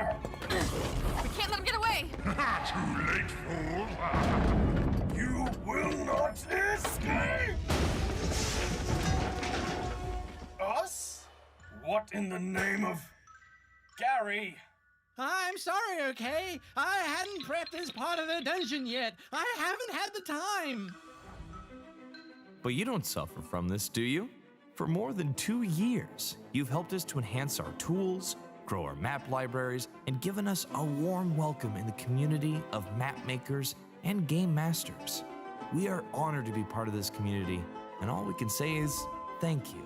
there! We can't let him get away! Too late, fool! You will not escape! Us? What in the name of... Gary? I'm sorry, okay? I hadn't prepped this part of the dungeon yet. I haven't had the time. But you don't suffer from this, do you? For more than 2 years, you've helped us to enhance our tools, grow our map libraries, and given us a warm welcome in the community of map makers and game masters. We are honored to be part of this community, and all we can say is thank you.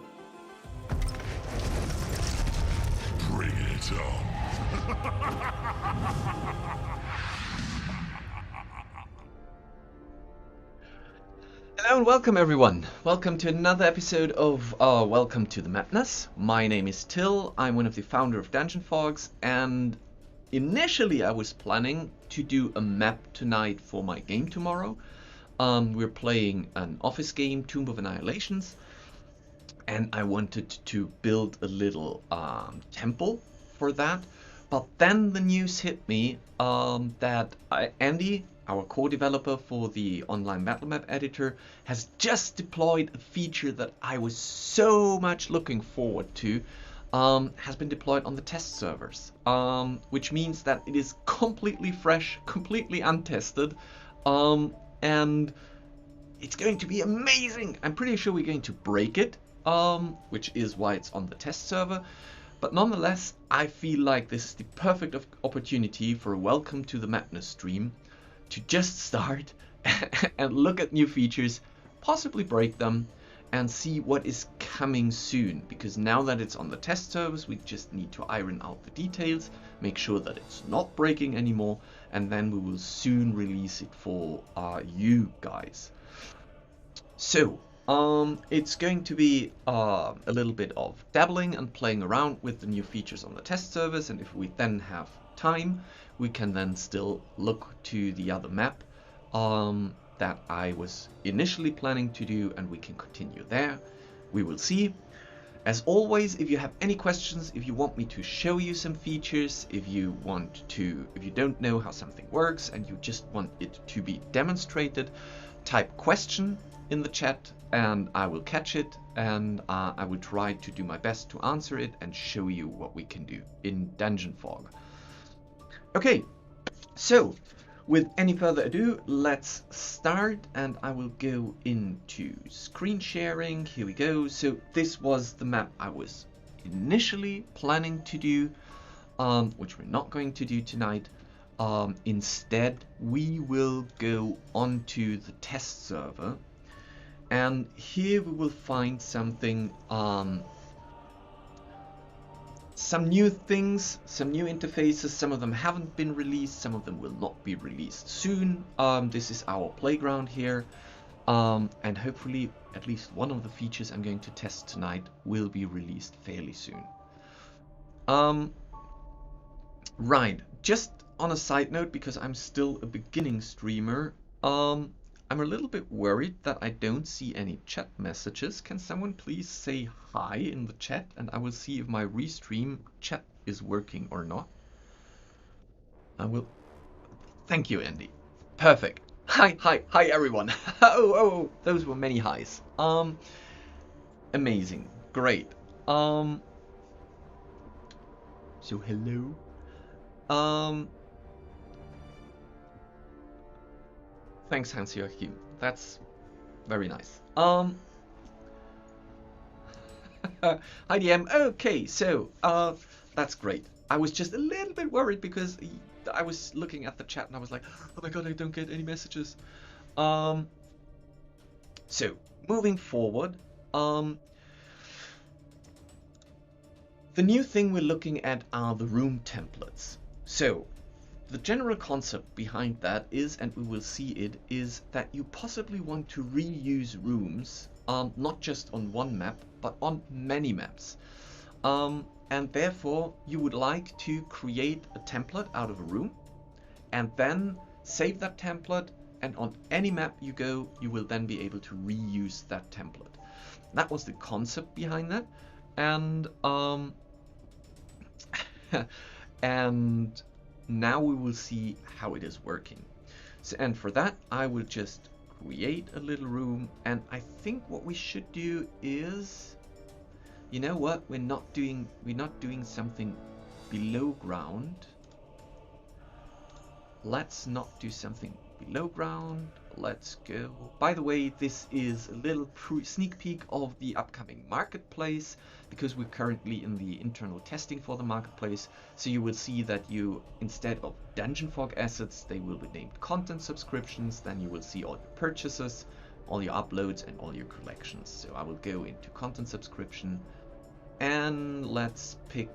Bring it on. Hello and welcome everyone. Welcome to another episode of Welcome to the Mapness. My name is Till. I'm one of the founder of Dungeon Fogs, and initially I was planning to do a map tonight for my game tomorrow. We're playing an office game, Tomb of Annihilations, and I wanted to build a little temple for that. But then the news hit me that Andy, our co-developer for the online battle map editor, has just deployed a feature that I was so much looking forward to, has been deployed on the test servers, which means that it is completely fresh, completely untested, and it's going to be amazing. I'm pretty sure we're going to break it, which is why it's on the test server. But nonetheless, I feel like this is the perfect opportunity for a Welcome to the Mapness stream to just start and look at new features, possibly break them, and see what is coming soon. Because now that it's on the test servers, we just need to iron out the details, make sure that it's not breaking anymore, and then we will soon release it for you guys. So, it's going to be a little bit of dabbling and playing around with the new features on the test servers, and if we then have time, we can then still look to the other map that I was initially planning to do, and we can continue there. We will see. As always, if you have any questions, if you want me to show you some features, if you don't know how something works and you just want it to be demonstrated, type question in the chat and I will catch it, and I will try to do my best to answer it and show you what we can do in Dungeon Fog. Okay, so with any further ado, let's start, and I will go into screen sharing. Here we go. So this was the map I was initially planning to do, which we're not going to do tonight. Instead, we will go onto the test server, and here we will find something, some new things, some new interfaces. Some of them haven't been released, some of them will not be released soon. This is our playground here, and hopefully at least one of the features I'm going to test tonight will be released fairly soon. Right, just on a side note, because I'm still a beginning streamer, I'm a little bit worried that I don't see any chat messages. Can someone please say hi in the chat, and I will see if my restream chat is working or not. I will. Thank you, Andy. Perfect. Hi everyone. Oh, those were many highs. Amazing. Great. So hello. Thanks, Hans-Joachim. That's very nice. Hi, DM. Okay, so that's great. I was just a little bit worried because I was looking at the chat and I was like, oh my god, I don't get any messages. So moving forward, the new thing we're looking at are the room templates. So the general concept behind that is, and we will see it, is that you possibly want to reuse rooms, not just on one map, but on many maps. And therefore, you would like to create a template out of a room, and then save that template, and on any map you go, you will then be able to reuse that template. That was the concept behind that, and And now we will see how it is working. So, and for that, I will just create a little room. And I think what we should do is, you know what? We're not doing something below ground. Let's not do something below ground. Let's go. By the way, this is a little sneak peek of the upcoming marketplace, because we're currently in the internal testing for the marketplace. So you will see that you, instead of Dungeon Fog assets, they will be named content subscriptions. Then you will see all your purchases, all your uploads, and all your collections. So I will go into content subscription, and let's pick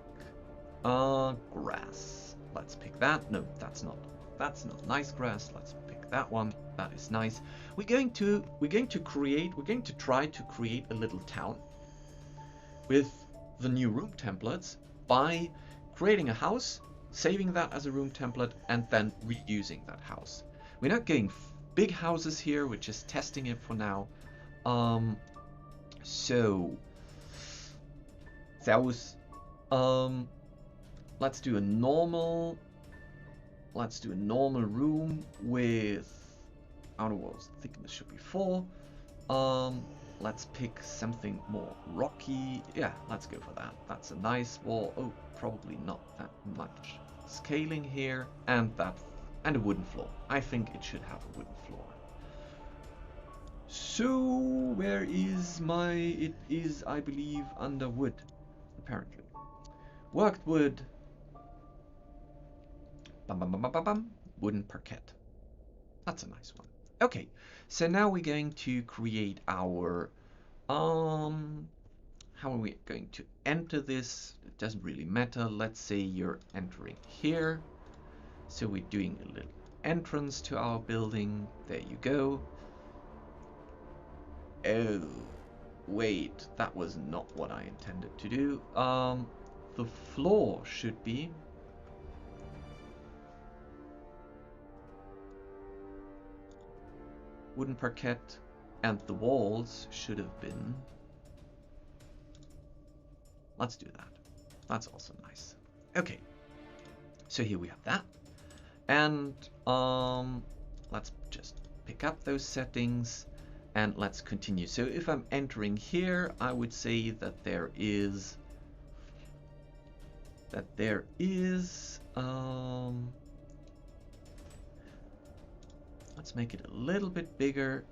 grass. Let's pick that. No, that's not nice grass. Let's pick that one. That is nice. We're going to try to create a little town with the new room templates by creating a house, saving that as a room template, and then reusing that house. We're not going big houses here. We're just testing it for now. So that was let's do a normal room with outer walls thickness should be 4. Let's pick something more rocky. Yeah, let's go for that. That's a nice wall. Oh, probably not that much scaling here, and a wooden floor. I think it should have a wooden floor. So where is it is, I believe, under wood, apparently. Worked wood. Wooden parquet. That's a nice one. Okay, so now we're going to create our how are we going to enter this? It doesn't really matter. Let's say you're entering here. So we're doing a little entrance to our building. There you go. Oh, wait, that was not what I intended to do. The floor should be wooden parquet, and the walls should have been. Let's do that. That's also nice. Okay, so here we have that, and let's just pick up those settings and let's continue. So if I'm entering here, I would say that there is let's make it a little bit bigger.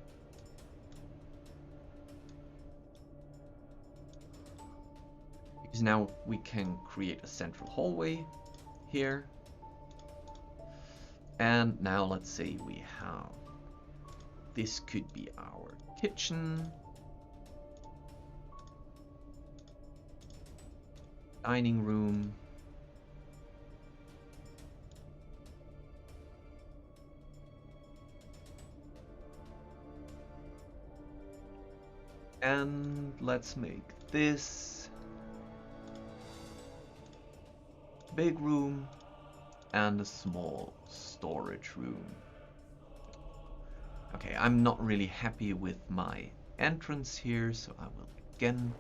Because now we can create a central hallway here. And now let's say we have, this could be our kitchen, dining room, and let's make this big room and a small storage room. Okay, I'm not really happy with my entrance here, so I will again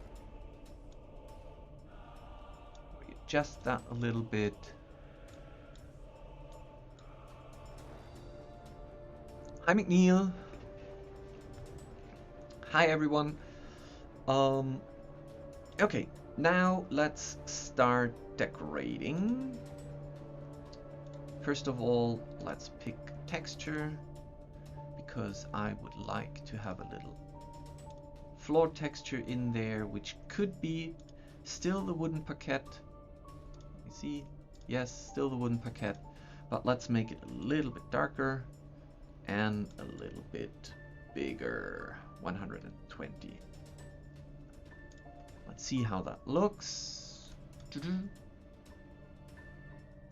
readjust that a little bit. Hi McNeil. Hi everyone. Okay, now let's start decorating. First of all, let's pick texture, because I would like to have a little floor texture in there, which could be still the wooden parquet. You see, yes, still the wooden parquet, but let's make it a little bit darker and a little bit bigger. 120. Let's see how that looks.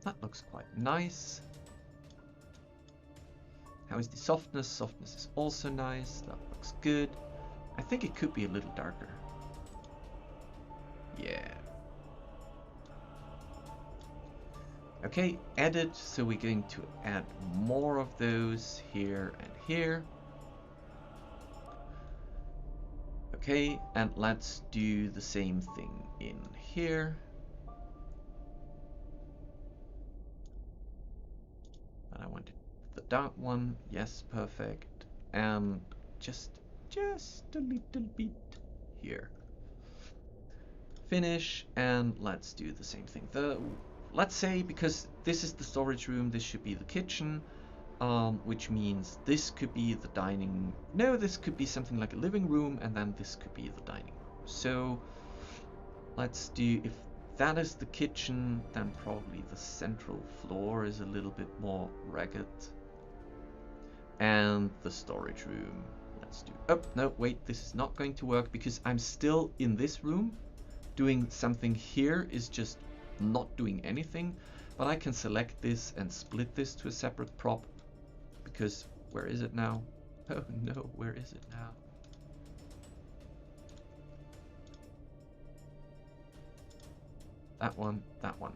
That looks quite nice. How is the softness? Softness is also nice. That looks good. I think it could be a little darker. Yeah. Okay, edit. So we're going to add more of those here and here. Okay, and let's do the same thing in here. And I wanted the dark one. Yes, perfect. And just a little bit here. Finish, and let's do the same thing. Let's say, because this is the storage room, this should be the kitchen, which means this could be the dining. No, this could be something like a living room, and then this could be the dining room. So let's do, if that is the kitchen, then probably the central floor is a little bit more ragged. And the storage room, let's do, oh, no, wait, this is not going to work because I'm still in this room. Doing something here is just not doing anything, but I can select this and split this to a separate prop, because where is it now? Oh no, where is it now? That one, that one.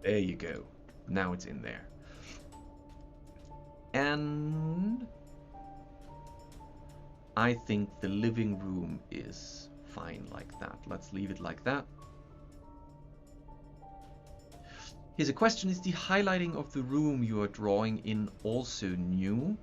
There you go. Now it's in there. And I think the living room is fine like that. Let's leave it like that. Here's a question: is the highlighting of the room you are drawing in also new?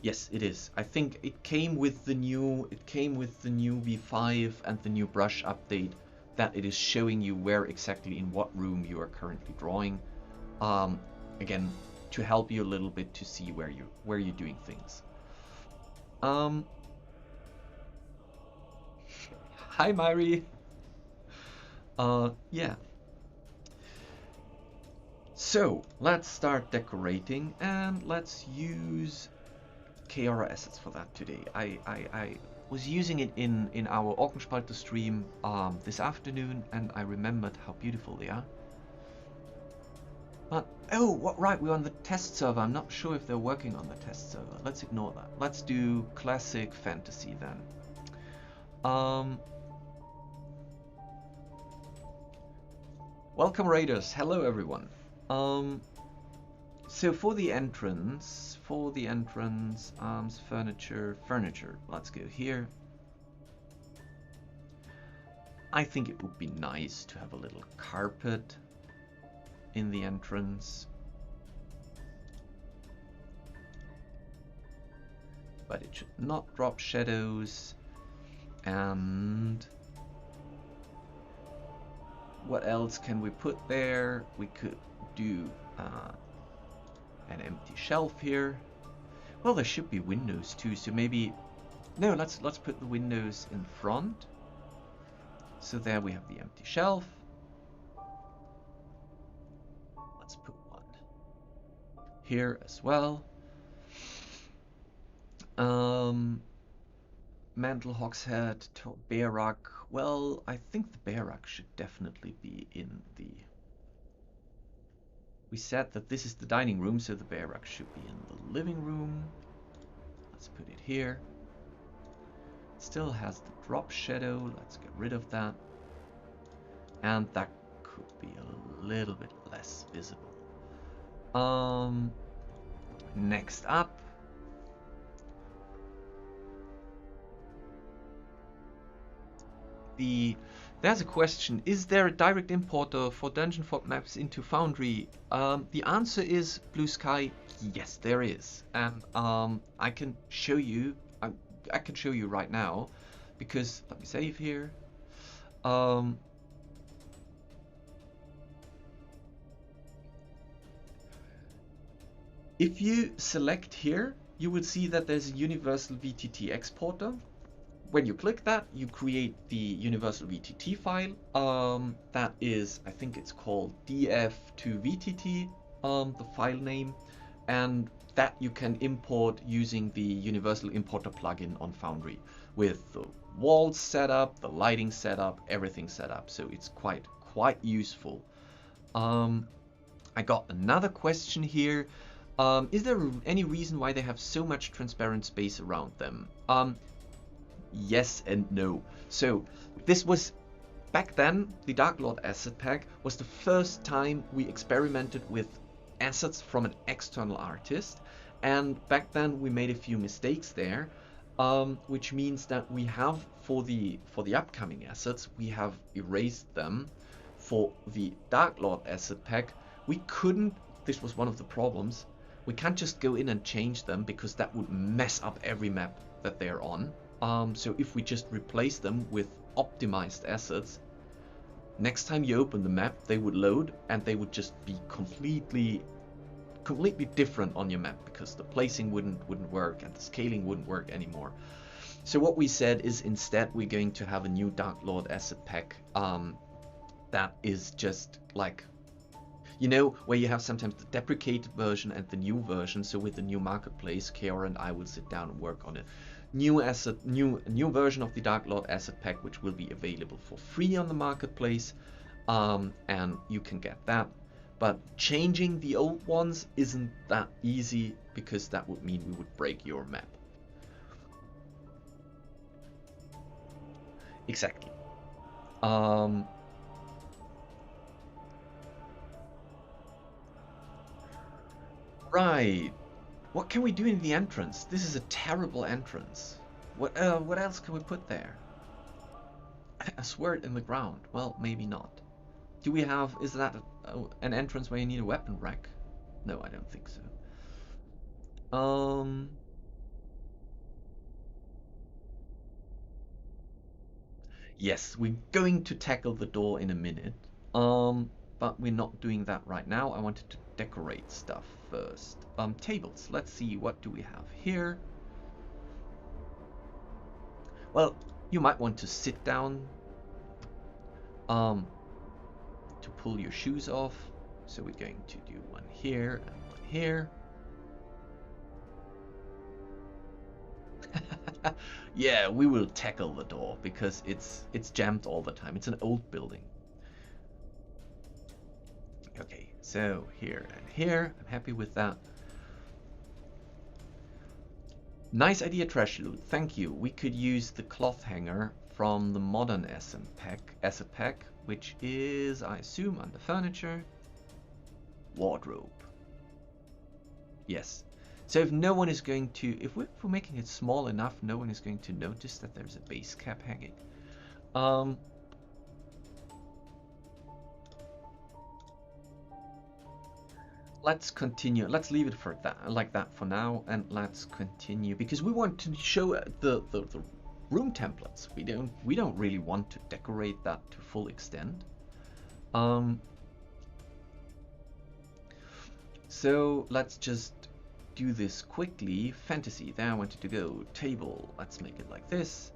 Yes, it is. I think it came with the new V5 and the new brush update, that it is showing you where exactly in what room you are currently drawing. Again, to help you a little bit to see where you're doing things. Hi, Myri. Yeah. So let's start decorating, and let's use Chaora assets for that today. I was using it in our Orkenspalter stream this afternoon, and I remembered how beautiful they are. But, oh, what, right, we're on the test server. I'm not sure if they're working on the test server. Let's ignore that. Let's do classic fantasy then. Welcome, Raiders. Hello, everyone. So for the entrance, furniture. Let's go here. I think it would be nice to have a little carpet in the entrance, but it should not drop shadows. And what else can we put there? We could do an empty shelf here. Well, there should be windows too, so maybe no, let's put the windows in front. So there we have the empty shelf. Let's put one here as well. Mantle, hogshead, bear rug. Well, I think the bear rug should definitely be in the... We said that this is the dining room, so the bear rug should be in the living room. Let's put it here. It still has the drop shadow. Let's get rid of that. And that could be a little bit less visible. Next up, there's a question: is there a direct importer for Dungeon Fog maps into Foundry? The answer is Blue Sky. Yes, there is, and I can show you. I can show you right now, because let me save here. If you select here, you will see that there's a universal VTT exporter. When you click that, you create the universal VTT file. That is, I think it's called df2vtt, the file name, and that you can import using the universal importer plugin on Foundry with the walls set up, the lighting set up, everything set up. So it's quite useful. I got another question here. Is there any reason why they have so much transparent space around them? Yes and no. So this was, back then, the Dark Lord asset pack was the first time we experimented with assets from an external artist, and back then we made a few mistakes there. which means that we have for the upcoming assets, we have erased them. For the Dark Lord asset pack, we couldn't. This was one of the problems. We can't just go in and change them because that would mess up every map that they're on. So if we just replace them with optimized assets, next time you open the map, they would load and they would just be completely different on your map because the placing wouldn't work and the scaling wouldn't work anymore. So what we said is instead we're going to have a new Dark Lord asset pack that is just like, you know, where you have sometimes the deprecated version and the new version. So with the new marketplace, Kiara and I will sit down and work on a new version of the Dark Lord asset pack, which will be available for free on the marketplace, and you can get that. But changing the old ones isn't that easy because that would mean we would break your map. Exactly. Right. What can we do in the entrance? This is a terrible entrance. What else can we put there? A sword in the ground. Well, maybe not. Do we have... Is that an entrance where you need a weapon rack? No, I don't think so. Yes, we're going to tackle the door in a minute. But we're not doing that right now. I wanted to decorate stuff first. Tables. Let's see, what do we have here? Well, you might want to sit down to pull your shoes off. So we're going to do one here and one here. Yeah, we will tackle the door because it's jammed all the time. It's an old building. Okay, so here and here. I'm happy with that. Nice idea, Trash Loot. Thank you. We could use the cloth hanger from the modern asset pack, which is, I assume, under furniture. Wardrobe. Yes. So if no one is going to, if we're making it small enough, no one is going to notice that there's a base cap hanging. Let's continue. Let's leave it for that, like that for now, and let's continue because we want to show the room templates. We don't really want to decorate that to full extent. So let's just do this quickly. Fantasy, there I wanted to go. Table, let's make it like this.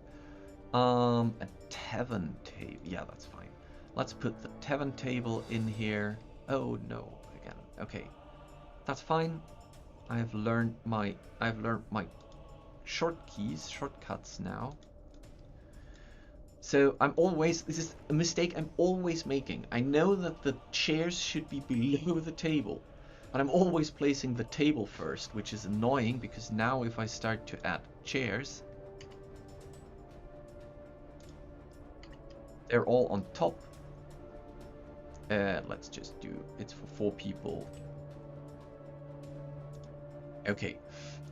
A tavern table, yeah, that's fine. Let's put the tavern table in here. Oh no, again. Okay, that's fine. I've learned my shortcuts now. So this is a mistake I'm always making. I know that the chairs should be below the table, but I'm always placing the table first, which is annoying because now if I start to add chairs, they're all on top. Let's just do, it's for 4 people. Okay,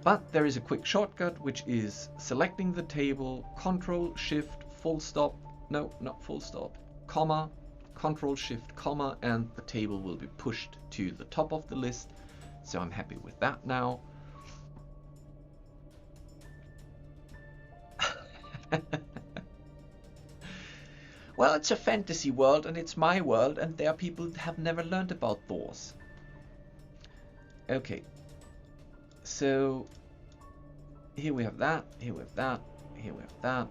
but there is a quick shortcut, which is selecting the table, Control Shift, full stop, no, not full stop, comma, Control Shift, comma, and the table will be pushed to the top of the list. So I'm happy with that now. Well, it's a fantasy world and it's my world, and there are people that have never learned about doors. Okay, so here we have that, here we have that, here we have that,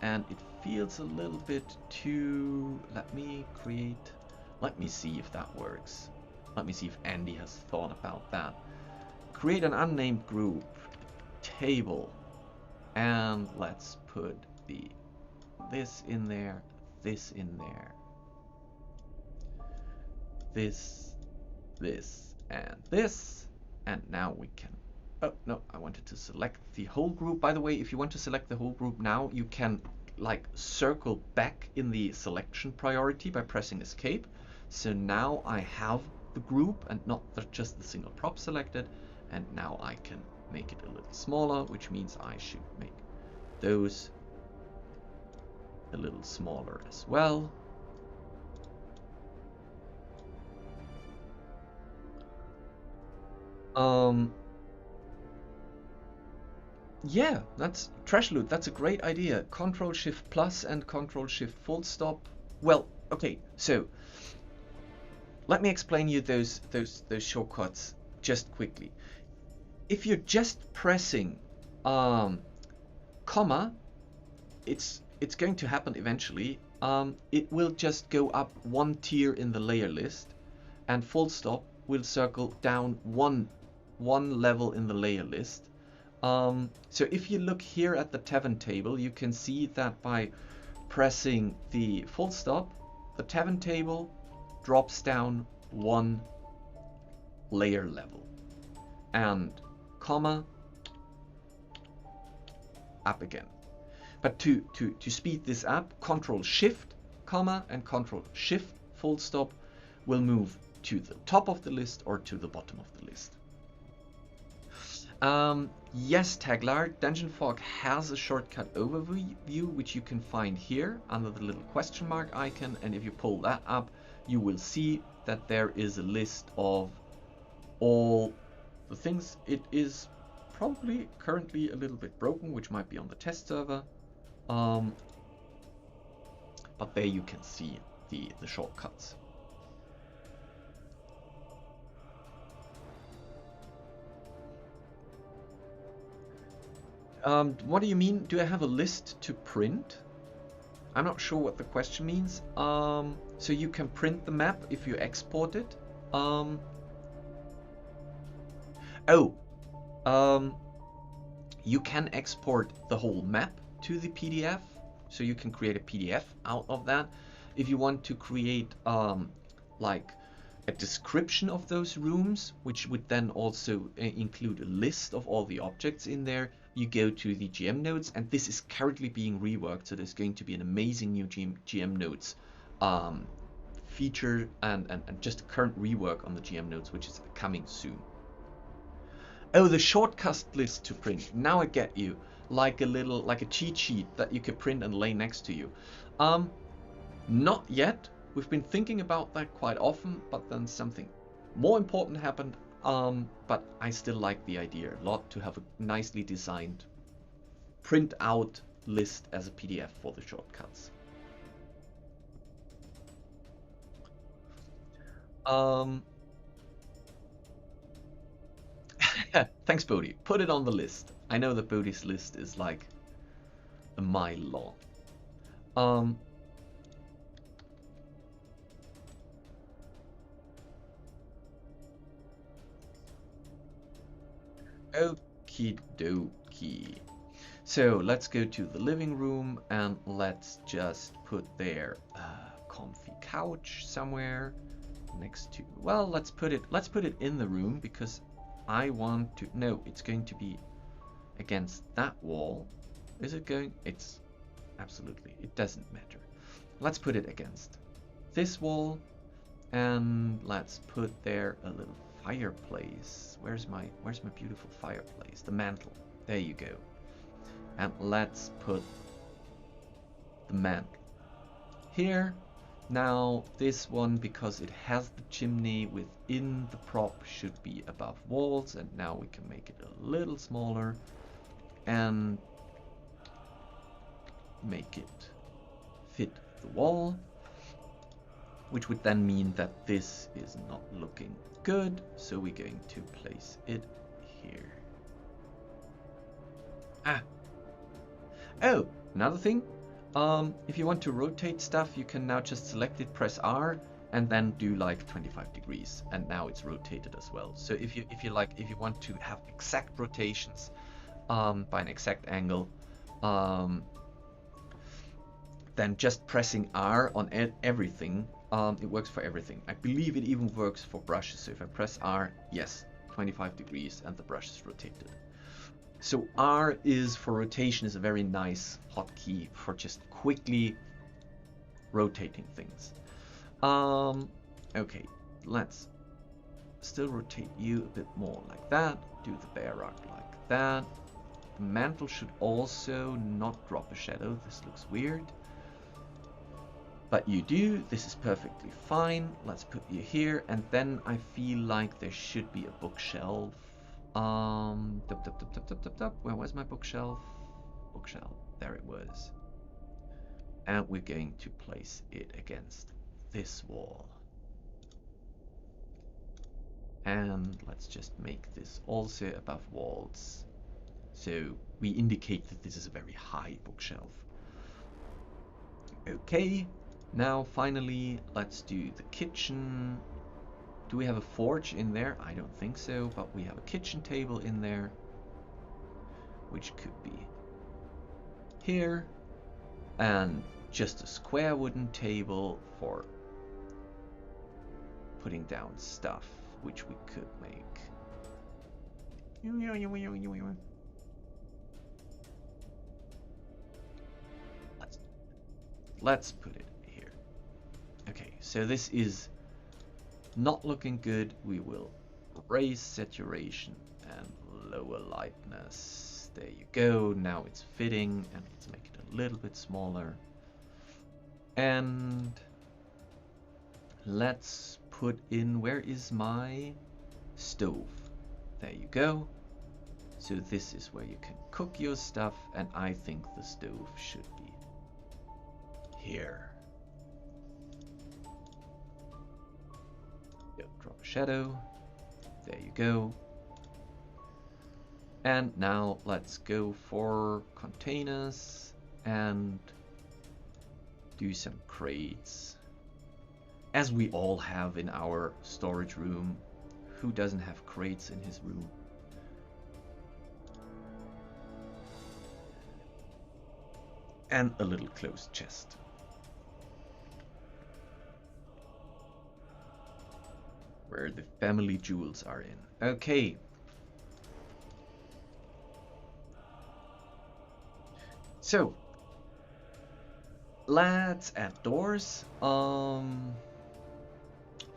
and it feels a little bit too, let me see if that works. Let me see if Andy has thought about that. Create an unnamed group, table, and let's put this in there, this in there, this, and this, and now we can, oh no, I wanted to select the whole group. By the way, if you want to select the whole group now, you can like circle back in the selection priority by pressing escape. So now I have the group and not just the single prop selected, and now I can make it a little smaller, which means I should make those a little smaller as well. Yeah, that's trash loot. That's a great idea. Control Shift plus and Control Shift full stop. Well, okay, so let me explain you those shortcuts just quickly. If you're just pressing comma, it's going to happen eventually. It will just go up one tier in the layer list, and full stop will circle down one level in the layer list. So if you look here at the Tavern table, you can see that by pressing the full stop, the Tavern table drops down one layer level, and comma up again. But to speed this up, Control Shift comma and Control Shift full stop will move to the top of the list or to the bottom of the list. Yes, Taglar, Dungeon Fog has a shortcut overview which you can find here under the little question mark icon, and if you pull that up, you will see that there is a list of all the things. It is probably currently a little bit broken, which might be on the test server, but there you can see the shortcuts. What do you mean? Do I have a list to print? I'm not sure what the question means. So you can print the map if you export it. You can export the whole map to the PDF. So you can create a PDF out of that. If you want to create like a description of those rooms, which would then also include a list of all the objects in there, you go to the GM notes, and this is currently being reworked, so there's going to be an amazing new GM notes feature and just a current rework on the GM notes, which is coming soon. Oh, the shortcut list to print. Now I get you. Like a cheat sheet that you could print and lay next to you. Not yet. We've been thinking about that quite often, but then something more important happened. But I still like the idea a lot to have a nicely designed print out list as a PDF for the shortcuts. Thanks, Bodhi. Put it on the list. I know that Bodhi's list is like a mile long. Okie dokie. So let's go to the living room and let's just put there a comfy couch somewhere next to, well, let's put it in the room because I want to, no, it's going to be against that wall. Is it going? It's absolutely, it doesn't matter. Let's put it against this wall, and let's put there a little fireplace. Where's my beautiful fireplace? The mantle. There you go. And let's put the mantle here. Now this one, because it has the chimney within the prop, should be above walls, and now we can make it a little smaller and make it fit the wall, which would then mean that this is not looking good, so we're going to place it here. Oh, another thing, if you want to rotate stuff, you can now just select it, press R, and then do like 25 degrees, and now it's rotated as well. So if you want to have exact rotations by an exact angle, then just pressing R on everything, it works for everything. I believe it even works for brushes. So if I press R, yes, 25 degrees, and the brush is rotated. So R is for rotation, is a very nice hotkey for just quickly rotating things. Okay, let's still rotate you a bit more like that. do the bare rug like that. The mantle should also not drop a shadow. This looks weird. But you do. This is perfectly fine. Let's put you here. And then I feel like there should be a bookshelf. Where was my bookshelf? Bookshelf. There it was. And we're going to place it against this wall. And let's just make this also above walls. So we indicate that this is a very high bookshelf. Okay, now finally let's do the kitchen. Do we have a forge in there? I don't think so, but we have a kitchen table in there, which could be here, and just a square wooden table for putting down stuff, which we could make. Let's put it here. Okay, so this is not looking good. We will raise saturation and lower lightness. There you go. Now it's fitting, and let's make it a little bit smaller. And let's put in, where is my stove? There you go. So this is where you can cook your stuff, and I think the stove should be here. Don't drop a shadow. There you go. And now let's go for containers and do some crates, as we all have in our storage room. Who doesn't have crates in his room? And a little closed chest. Where the family jewels are in. Okay. So let's add doors.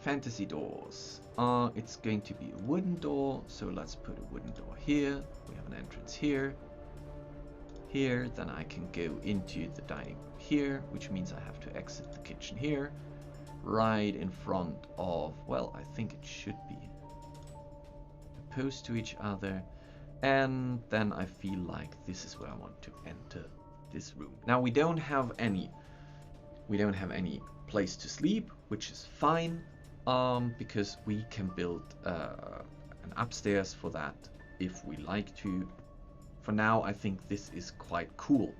Fantasy doors. It's going to be a wooden door, so let's put a wooden door here. We have an entrance here. Here, then I can go into the dining room here, which means I have to exit the kitchen here. Right in front of, well, I think it should be opposed to each other. And then I feel like this is where I want to enter this room. Now we don't have any place to sleep, which is fine, because we can build an upstairs for that if we like to. For now, I think this is quite cool.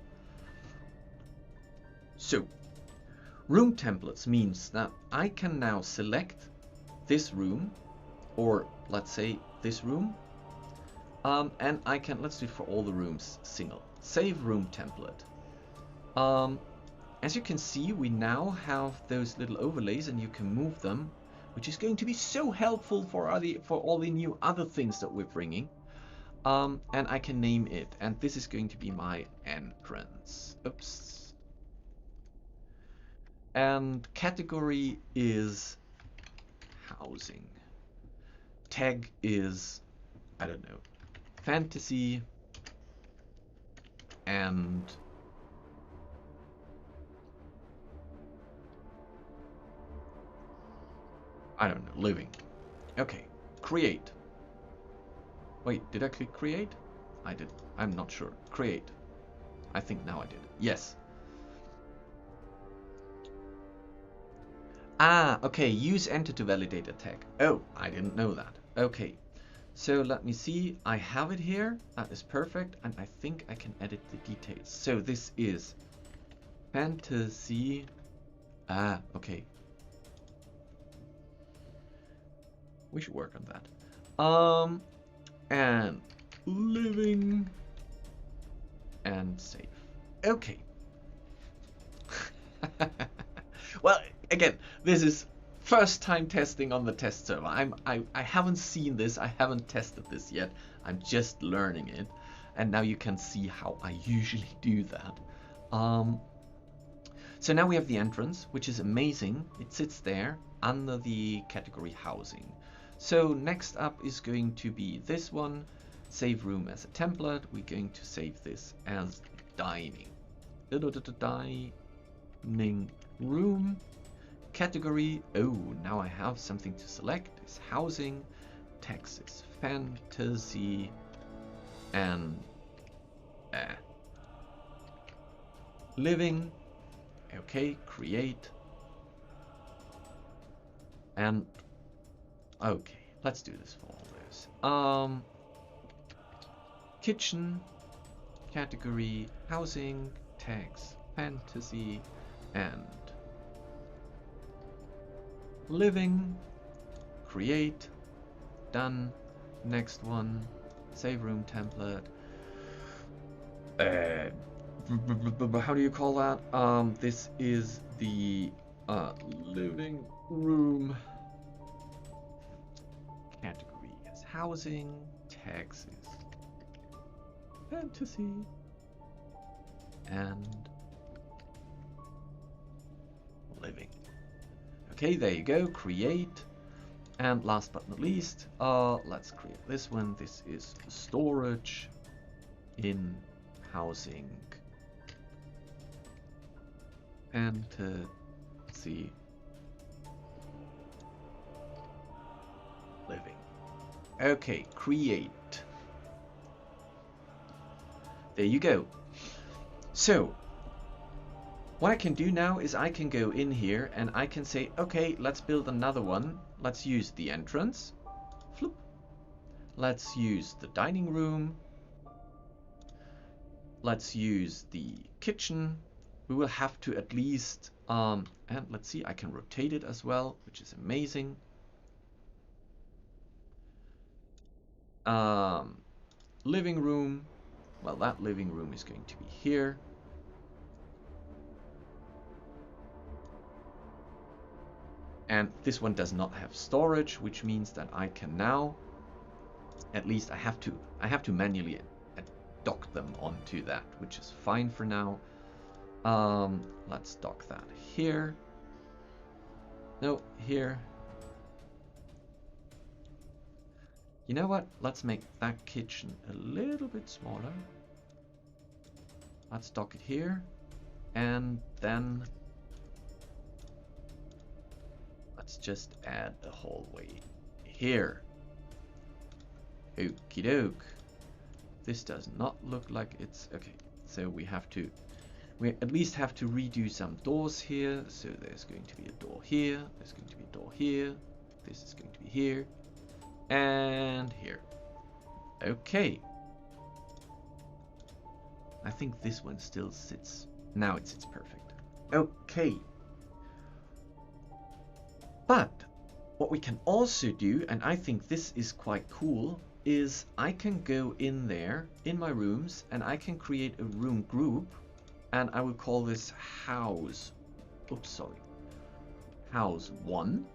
So, room templates means that I can now select this room, or let's say this room, and I can, let's do it for all the rooms single. Save room template. As you can see, we now have those little overlays, and you can move them, which is going to be so helpful for all the new other things that we're bringing. And I can name it, and this is going to be my entrance. Oops. And category is housing. Tag is, I don't know, fantasy, and I don't know, living. Okay, create. Wait, did I click create? I did. I'm not sure. Create. I think now I did. Yes. Ah, okay. Use enter to validate a tag. Oh, I didn't know that. Okay. So let me see. I have it here. That is perfect. And I think I can edit the details. So this is fantasy. Ah, okay. We should work on that. And living and save. Okay. Well, again, this is first time testing on the test server. I haven't seen this. I haven't tested this yet. I'm just learning it. And now you can see how I usually do that. So now we have the entrance, which is amazing. It sits there under the category housing. So next up is going to be this one, save room as a template. We're going to save this as dining. Dining room. Category, oh, now I have something to select. Is housing, text is fantasy, and living. Okay, create. And okay, let's do this for all those. Kitchen, category, housing, text, fantasy, and living. Create. Done. Next one. Save room template. How do you call that? This is the living room. Category is housing. Text is fantasy. And living. Okay, there you go. Create. And last but not least, let's create this one. This is storage in housing. Fantasy living. Okay, create. There you go. So what I can do now is I can go in here and I can say, okay, let's build another one. Let's use the entrance. Floop. Let's use the dining room. Let's use the kitchen. We will have to at least, and let's see, I can rotate it as well, which is amazing. Living room. Well, that living room is going to be here. And this one does not have storage, which means that I can now, at least I have to manually dock them onto that, which is fine for now. Let's dock that here. No, here. You know what? Let's make that kitchen a little bit smaller. Let's dock it here. And then let's just add the hallway here. Okie doke. This does not look like it's okay. So we at least have to redo some doors here. So there's going to be a door here. There's going to be a door here. This is going to be here. And here. Okay. I think this one still sits. Now it sits perfect. Okay. But what we can also do, and I think this is quite cool, is I can go in there in my rooms and I can create a room group, and I will call this house. Oops, sorry. House 1.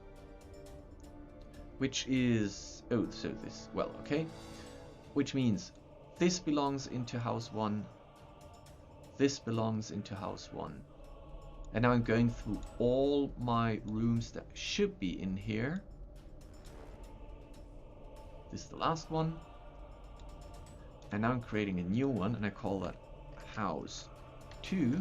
Which is, oh, so this, well, okay. Which means this belongs into house 1. This belongs into house 1. And now I'm going through all my rooms that should be in here. This is the last one. And now I'm creating a new one, and I call that house 2.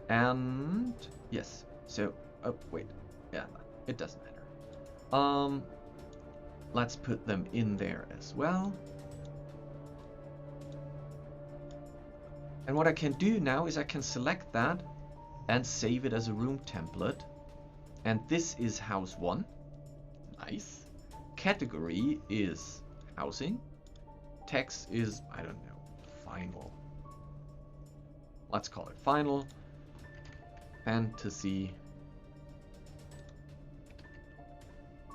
And yes, so, oh, wait, yeah, it doesn't matter. Let's put them in there as well. And what I can do now is I can select that and save it as a room template. And this is house 1. Nice. Category is housing. Text is, I don't know, final. Let's call it final. Fantasy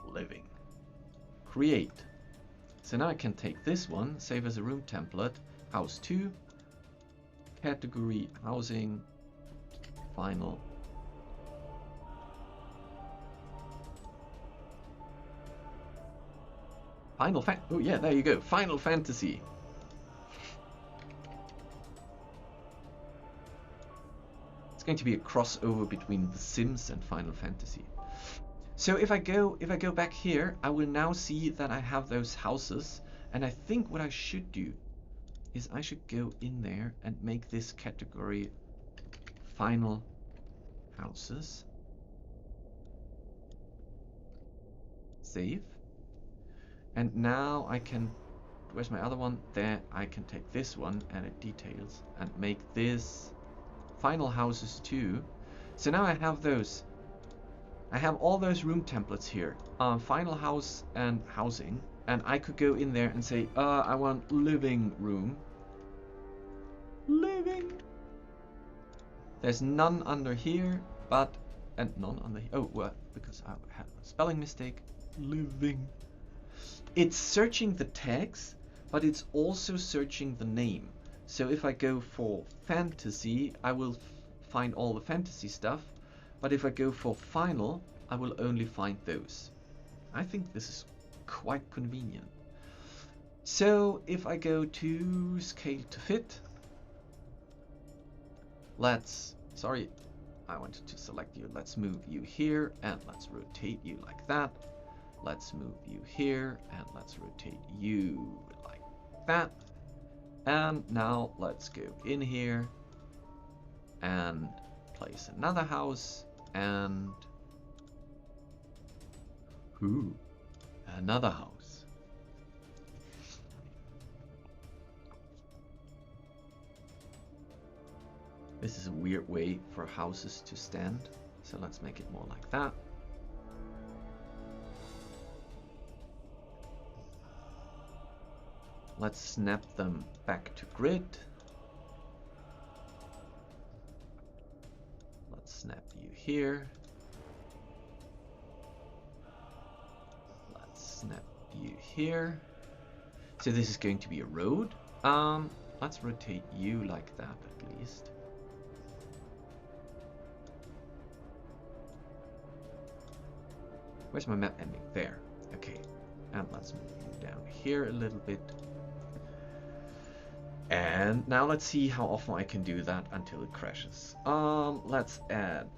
living. Create. So now I can take this one, save as a room template, house 2. Category housing, final. Oh yeah, there you go. Final Fantasy. It's going to be a crossover between The Sims and Final Fantasy. So if I go back here, I will now see that I have those houses, and I think what I should do is I should go in there and make this category final houses. Save. And now I can, where's my other one? There, I can take this one, edit details, and make this final houses too. So now I have those. I have all those room templates here. Final house and housing. And I could go in there and say, I want living room. Living. There's none under here, but, and none under here. Oh, well, because I had a spelling mistake. Living. It's searching the tags, but it's also searching the name. So if I go for fantasy, I will find all the fantasy stuff. But if I go for final, I will only find those. I think this is quite convenient. So if I go to scale to fit, sorry, I wanted to select you. Let's move you here and let's rotate you like that. Let's move you here and let's rotate you like that. And now let's go in here and place another house and another house. This is a weird way for houses to stand, so let's make it more like that. Let's snap them back to grid. Let's snap you here. Let's snap you here. So this is going to be a road. Let's rotate you like that at least. Where's my map ending? There. Okay. And let's move you down here a little bit. And now let's see how often I can do that until it crashes. Let's add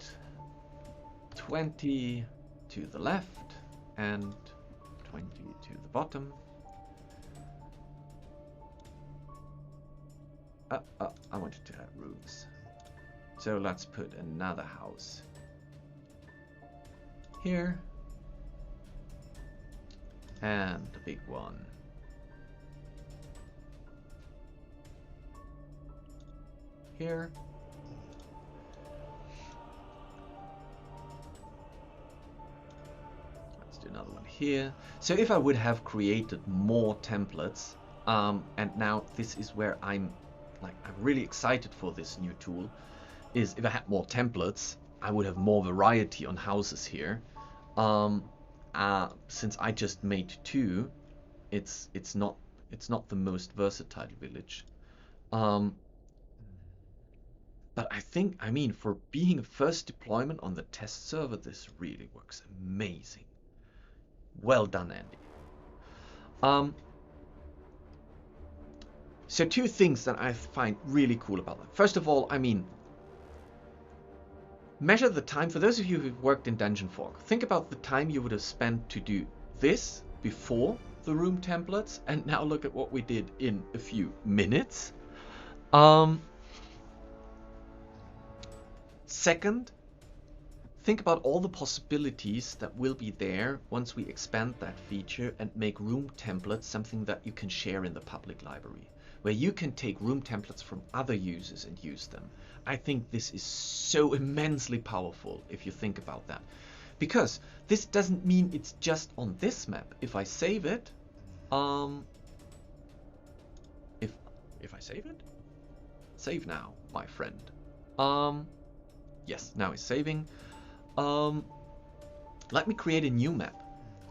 20 to the left and 20 to the bottom. I wanted to add roofs. So let's put another house here. And the big one here. Let's do another one here. So if I would have created more templates, and now this is where I'm really excited for this new tool, is if I had more templates, I would have more variety on houses here. Since I just made 2, it's not the most versatile village. But I mean, for being a first deployment on the test server, this really works amazing. Well done, Andy. So 2 things that I find really cool about that. First of all, I mean, measure the time. For those of you who've worked in Dungeon Fog, think about the time you would have spent to do this before the room templates, and now look at what we did in a few minutes. Second, think about all the possibilities that will be there once we expand that feature and make room templates something that you can share in the public library, where you can take room templates from other users and use them. I think this is so immensely powerful if you think about that. Because this doesn't mean it's just on this map. If I save it, if I save it? Save now, my friend. Yes, now it's saving. Let me create a new map.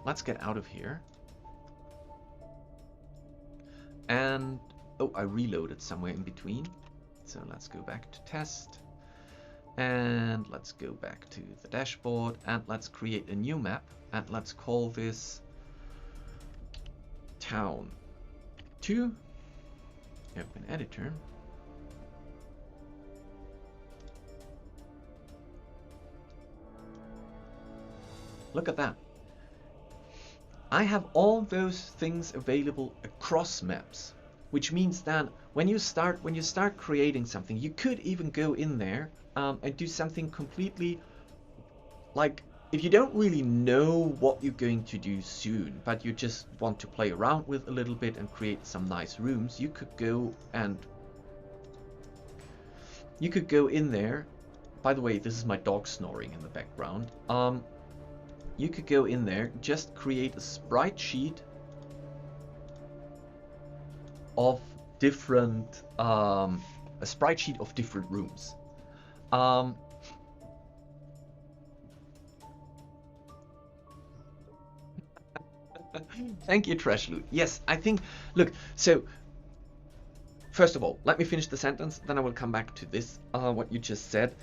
Let's get out of here. And oh, I reloaded somewhere in between. So let's go back to test. And let's go back to the dashboard. And let's create a new map. And let's call this Town 2. Open editor. look at that. I have all those things available across maps, which means that when you start creating something, you could even go in there and do something completely, like, if you don't really know what you're going to do soon, but you just want to play around with a little bit and create some nice rooms, you could go in there. By the way, this is my dog snoring in the background. You could go in there, just create a sprite sheet of different rooms. Thank you, Trash Loot. Yes, I think, look, so first of all, let me finish the sentence, then I will come back to this, what you just said.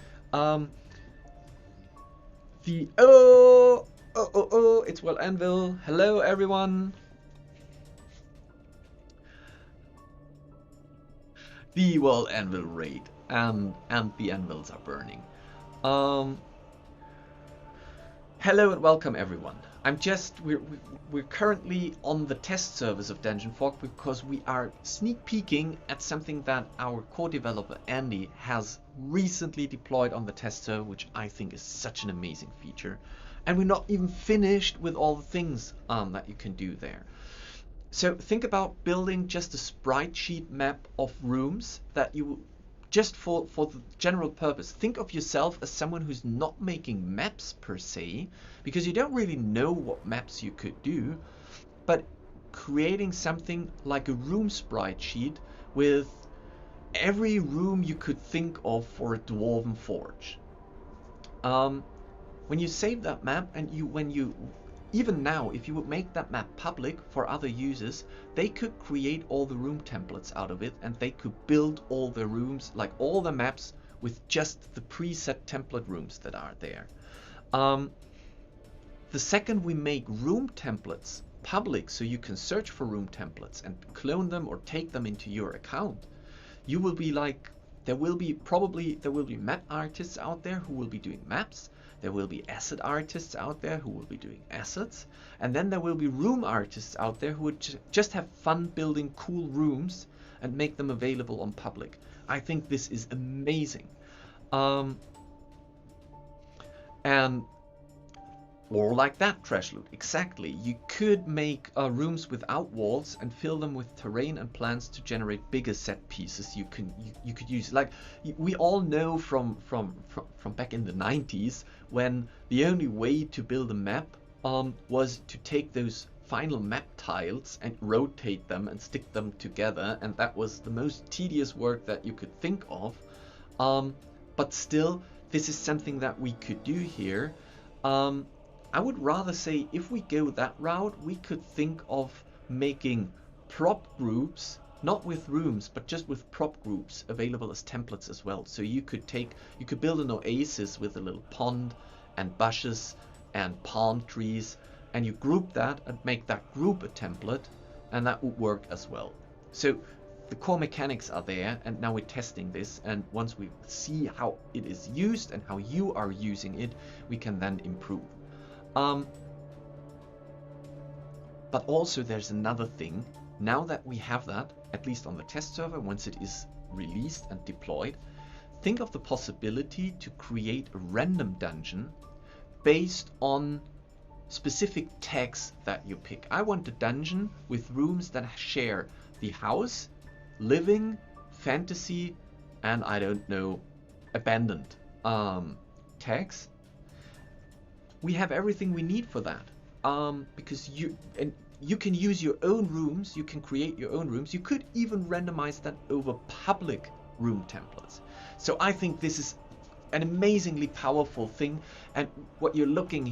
It's Well Anvil. Hello, everyone. The Well Anvil raid, and the anvils are burning. Hello and welcome, everyone. We're currently on the test servers of Dungeon Fog because we are sneak peeking at something that our core developer Andy has recently deployed on the test server, which I think is such an amazing feature. And we're not even finished with all the things that you can do there. So think about building just a sprite sheet map of rooms that you just for the general purpose. Think of yourself as someone who's not making maps per se, because you don't really know what maps you could do, but creating something like a room sprite sheet with every room you could think of for a Dwarven Forge. When you save that map, and even now, if you would make that map public for other users, they could create all the room templates out of it, and they could build all the rooms, like all the maps, with just the preset template rooms that are there. The second we make room templates public, so you can search for room templates and clone them or take them into your account, you will be like, there will be map artists out there who will be doing maps. There will be asset artists out there who will be doing assets. And then there will be room artists out there who would just have fun building cool rooms and make them available on public. I think this is amazing. Or like that, Trash Loot, exactly. You could make rooms without walls and fill them with terrain and plants to generate bigger set pieces you could use. Like, we all know from back in the 90s, when the only way to build a map was to take those final map tiles and rotate them and stick them together, and that was the most tedious work that you could think of. But still, this is something that we could do here. I would rather say, if we go that route, we could think of making prop groups, not with rooms, but just with prop groups available as templates as well. So you could build an oasis with a little pond and bushes and palm trees, and you group that and make that group a template, and that would work as well. So the core mechanics are there, and now we're testing this, and once we see how it is used and how you are using it, we can then improve. But also there's another thing. Now that we have that, at least on the test server, once it is released and deployed, think of the possibility to create a random dungeon based on specific tags that you pick. I want a dungeon with rooms that share the house, living, fantasy, and I don't know, abandoned tags. We have everything we need for that, because you can use your own rooms, you can create your own rooms, you could even randomize that over public room templates. So I think this is an amazingly powerful thing, and what you're looking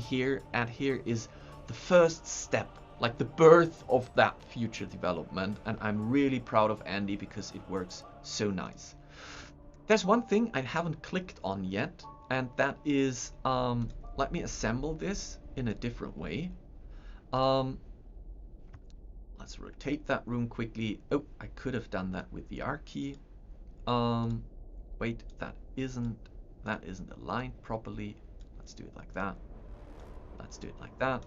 at here is the first step, like the birth of that future development, and I'm really proud of Andy because it works so nice. There's one thing I haven't clicked on yet, and that is, let me assemble this in a different way. Let's rotate that room quickly. Oh, I could have done that with the R key. Wait, that isn't aligned properly. Let's do it like that. let's do it like that.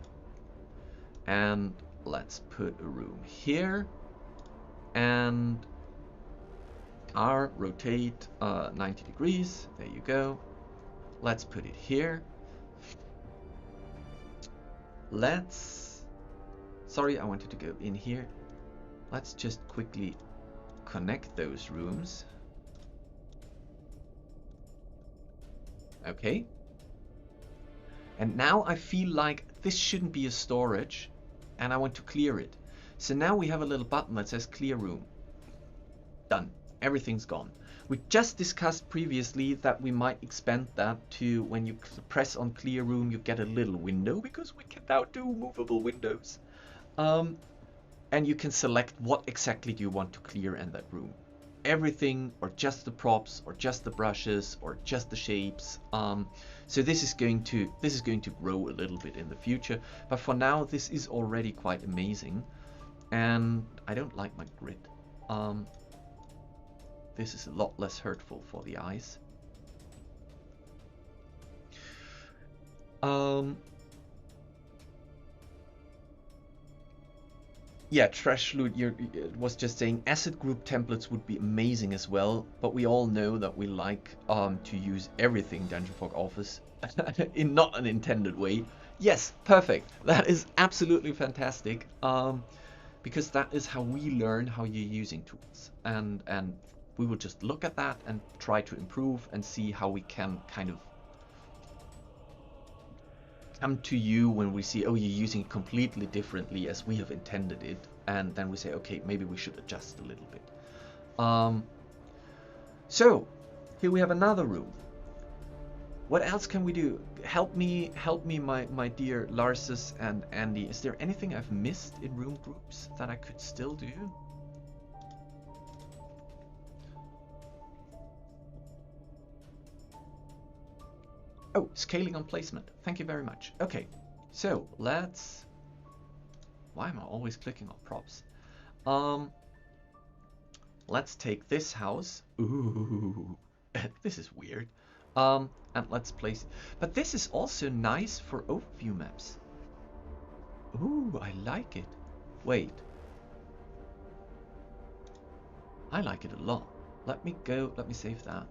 And let's put a room here. And R, rotate 90 degrees. There you go. Let's put it here. Sorry, I wanted to go in here. Let's just quickly connect those rooms. Okay. And now I feel like this shouldn't be a storage, and I want to clear it. So now we have a little button that says clear room. Done. Everything's gone. We just discussed previously that we might expand that to when you press on clear room, you get a little window, because we can now do movable windows. And you can select what exactly do you want to clear in that room. Everything, or just the props, or just the brushes, or just the shapes. So this is going to grow a little bit in the future, but for now this is already quite amazing. And I don't like my grid. This is a lot less hurtful for the eyes. Yeah, Trashloot was just saying asset group templates would be amazing as well, but we all know that we like to use everything Dungeon Fog offers in not an intended way. Yes, perfect. That is absolutely fantastic, because that is how we learn how you're using tools, and we will just look at that and try to improve and see how we can kind of come to you when we see, oh, you're using it completely differently as we have intended it, and then we say, okay, maybe we should adjust a little bit. So here we have another room. What else can we do? Help me, my dear Larsus and Andy. Is there anything I've missed in room groups that I could still do? Oh, scaling on placement. Thank you very much. Okay, so let's... Why am I always clicking on props? Let's take this house. Ooh, this is weird. And let's place it. But this is also nice for overview maps. Ooh, I like it. Wait. I like it a lot. Let me save that.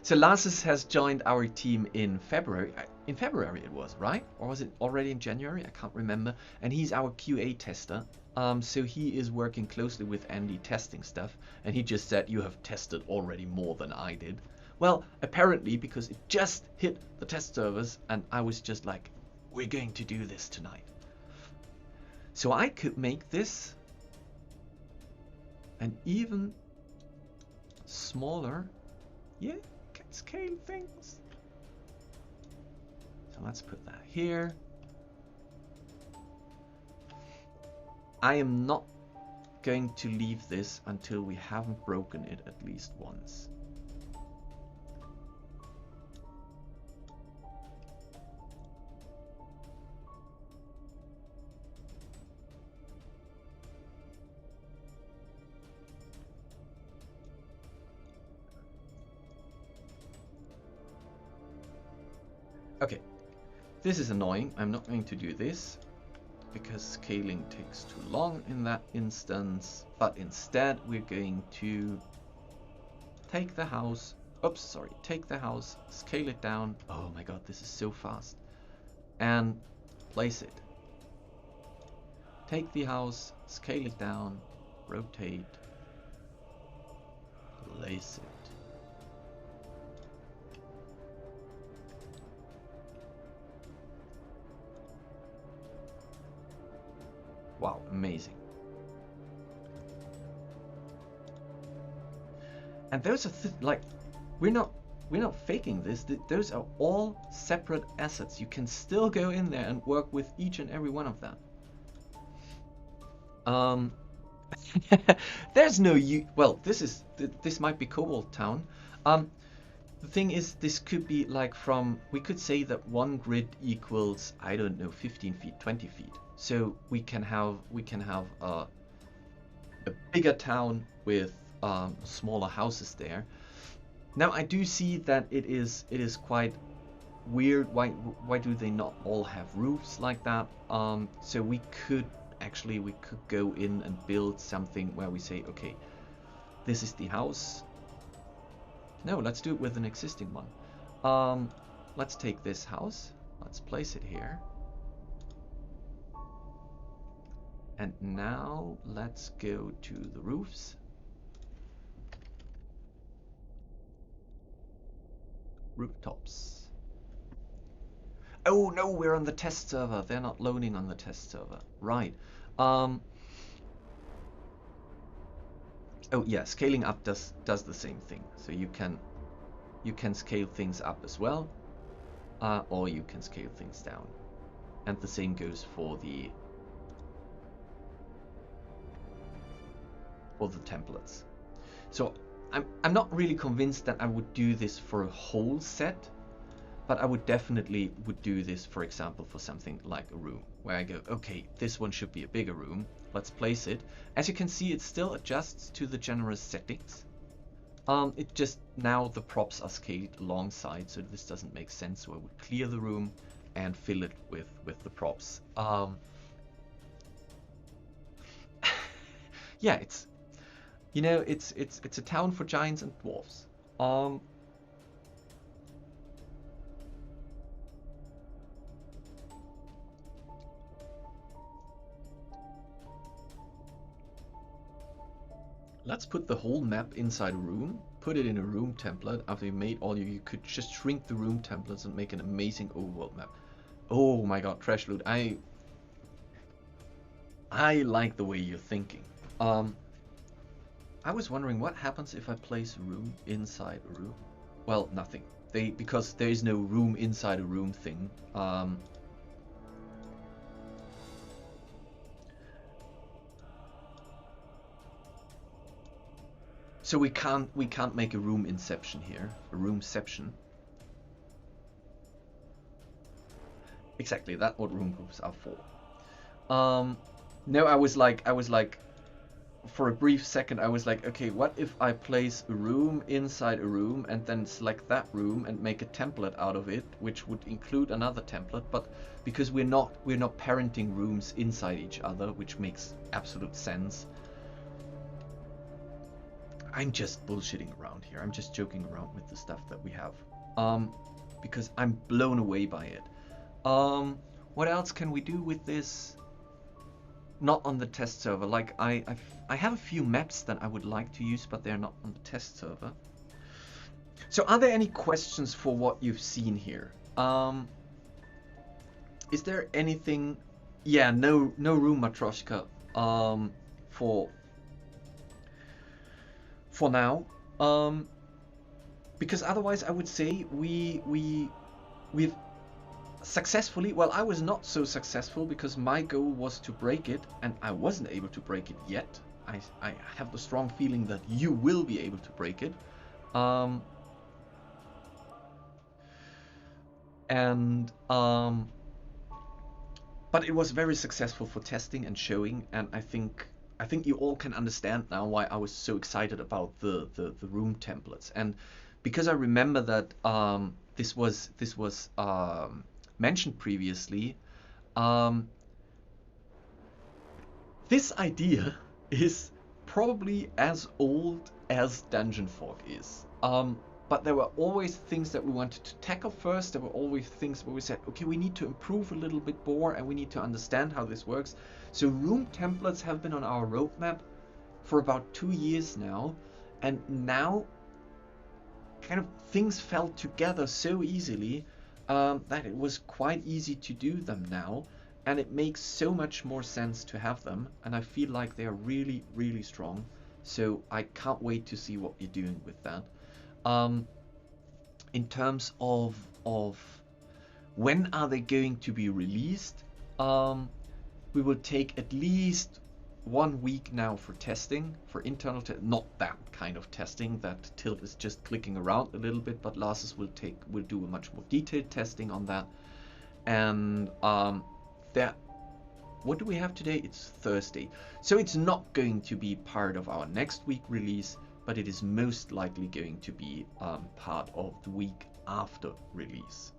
So Larsus has joined our team in February. In February it was, right? Or was it already in January? I can't remember. And he's our QA tester. So he is working closely with Andy testing stuff. And he just said, you have tested already more than I did. Well, apparently, because it just hit the test servers and I was just like, we're going to do this tonight. So I could make this an even smaller. Yeah, can scale things. So let's put that here. I am not going to leave this until we haven't broken it at least once. Okay, this is annoying. I'm not going to do this because scaling takes too long in that instance, but instead we're going to take the house, take the house, scale it down. Oh my god, this is so fast. And place it. Take the house, scale it down, rotate, place it. Wow, amazing. And those are like, we're not faking this. Those are all separate assets. You can still go in there and work with each and every one of them. There's no well, this might be Cobalt Town. The thing is, this could be like we could say that one grid equals, I don't know, 15 feet, 20 feet. So we can have a bigger town with smaller houses there. Now I do see that it is quite weird. Why do they not all have roofs like that? So we could go in and build something where we say, okay, this is the house. No, let's do it with an existing one. Let's take this house. Let's place it here. And now let's go to the roofs. Rooftops. Oh no, we're on the test server. They're not loading on the test server. Right. Oh yeah, scaling up does the same thing. So you can scale things up as well, or you can scale things down. And the same goes for the templates. So I'm not really convinced that I would do this for a whole set, but I would definitely do this, for example, for something like a room, where I go, okay, this one should be a bigger room. Let's place it. As you can see, it still adjusts to the generous settings. It just, now the props are scaled alongside, so this doesn't make sense. So I would clear the room and fill it with the props. Yeah, it's, you know, it's a town for giants and dwarves. Let's put the whole map inside a room, put it in a room template. After you made all you could just shrink the room templates and make an amazing overworld map. Oh my god, Trash Loot, I like the way you're thinking. I was wondering what happens if I place a room inside a room. Well, nothing. Because there is no room inside a room thing. So we can't make a room inception here, a roomception. Exactly, that's what room groups are for. No, I was like, for a brief second, I was like, okay, what if I place a room inside a room and then select that room and make a template out of it, which would include another template, but because we're not parenting rooms inside each other, which makes absolute sense. I'm just bullshitting around here. I'm just joking around with the stuff that we have. Because I'm blown away by it. What else can we do with this? Not on the test server. Like I have a few maps that I would like to use, but they're not on the test server. So are there any questions for what you've seen here? Is there anything? Yeah, no room Matryoshka. For now, because otherwise I would say we've successfully, well, I was not so successful because my goal was to break it and I wasn't able to break it yet. I have the strong feeling that you will be able to break it. But it was very successful for testing and showing, and I think you all can understand now why I was so excited about the room templates. And because I remember that this was mentioned previously, this idea is probably as old as Dungeon Fog is. But there were always things that we wanted to tackle first. There were always things where we said, okay, we need to improve a little bit more and we need to understand how this works. So room templates have been on our roadmap for about 2 years now. And now kind of things fell together so easily that it was quite easy to do them now. And it makes so much more sense to have them. And I feel like they are really, really strong. So I can't wait to see what you're doing with that. In terms of when are they going to be released, we will take at least 1 week now for testing, for internal not that kind of testing that Tilt is just clicking around a little bit, but Larsus will do a much more detailed testing on that. And what do we have today? It's Thursday, so it's not going to be part of our next week release, but it is most likely going to be part of the week after release.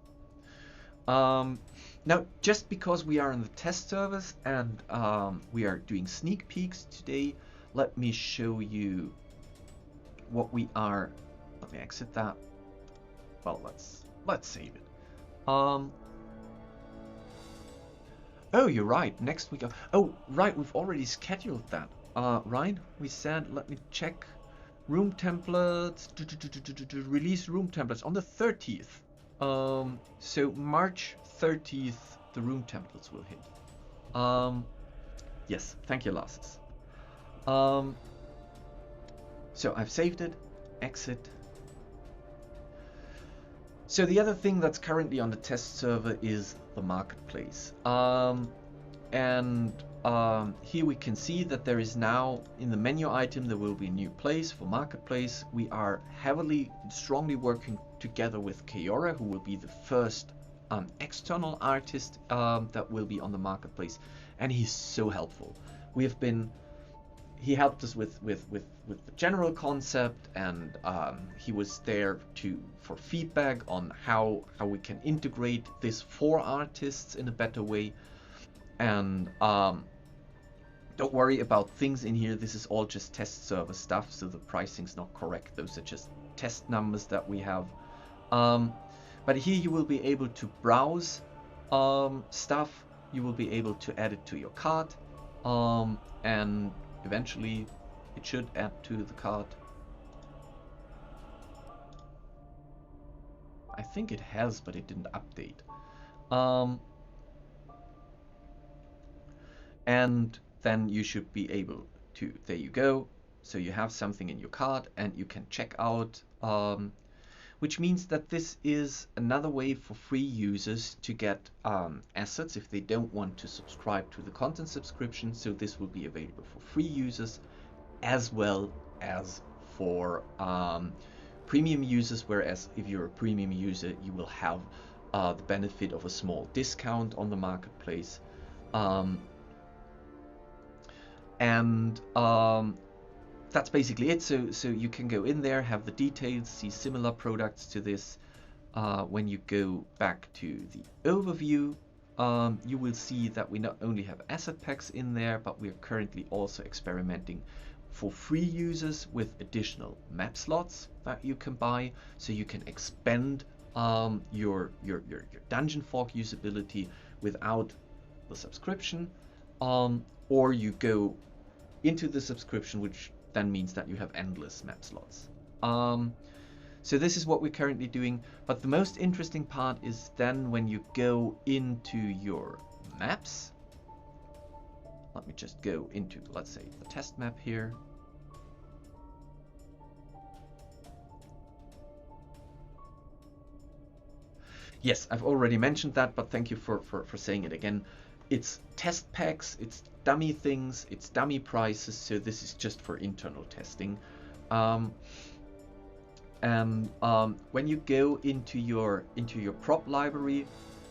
Now, just because we are in the test servers and we are doing sneak peeks today, let me show you what we are. Let me exit that. Well, let's save it. Oh, you're right. Next week. Oh, right. We've already scheduled that. Right? We said, let me check. Room templates. Release room templates on the 30th. So March 30th, the room templates will hit. Yes. Thank you, Lasses. So I've saved it. Exit. So the other thing that's currently on the test server is the marketplace. Here we can see that there is now in the menu item there will be a new place for marketplace. We are strongly working together with Keora, who will be the first external artist that will be on the marketplace, and he's so helpful. He helped us with the general concept, and he was there for feedback on how we can integrate this for artists in a better way. And don't worry about things in here. This is all just test server stuff, so the pricing's not correct. Those are just test numbers that we have. But here you will be able to browse stuff. You will be able to add it to your cart, and eventually it should add to the cart. I think it has, but it didn't update. And then you should be able to, there you go. So you have something in your cart and you can check out, which means that this is another way for free users to get assets if they don't want to subscribe to the content subscription. So this will be available for free users as well as for premium users, whereas if you're a premium user, you will have the benefit of a small discount on the marketplace. That's basically it. So you can go in there, have the details, see similar products to this. When you go back to the overview, you will see that we not only have asset packs in there, but we are currently also experimenting for free users with additional map slots that you can buy, so you can expand your Dungeon Fog usability without the subscription, or you go into the subscription, which then means that you have endless map slots. So this is what we're currently doing, but the most interesting part is then when you go into your maps. Let me just go into, let's say, the test map here. Yes, I've already mentioned that, but thank you for saying it again. It's test packs, it's dummy things, it's dummy prices, so this is just for internal testing. When you go into your prop library,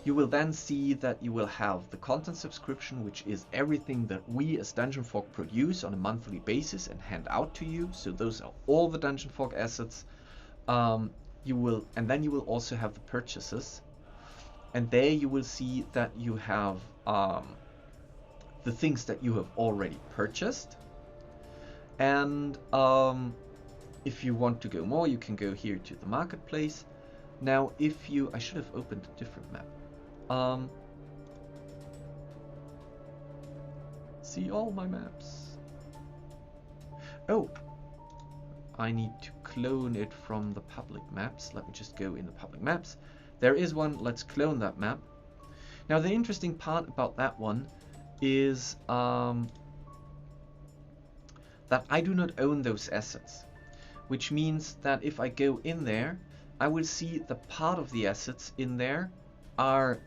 you will then see that you will have the content subscription, which is everything that we as Dungeon Fog produce on a monthly basis and hand out to you. So those are all the Dungeon Fog assets. And then you will also have the purchases, and there you will see that you have the things that you have already purchased. And if you want to go more, you can go here to the marketplace. Now, I should have opened a different map. See all my maps. Oh, I need to clone it from the public maps. Let me just go in the public maps. There is one. Let's clone that map. Now, the interesting part about that one is that I do not own those assets, which means that if I go in there, I will see the part of the assets in there are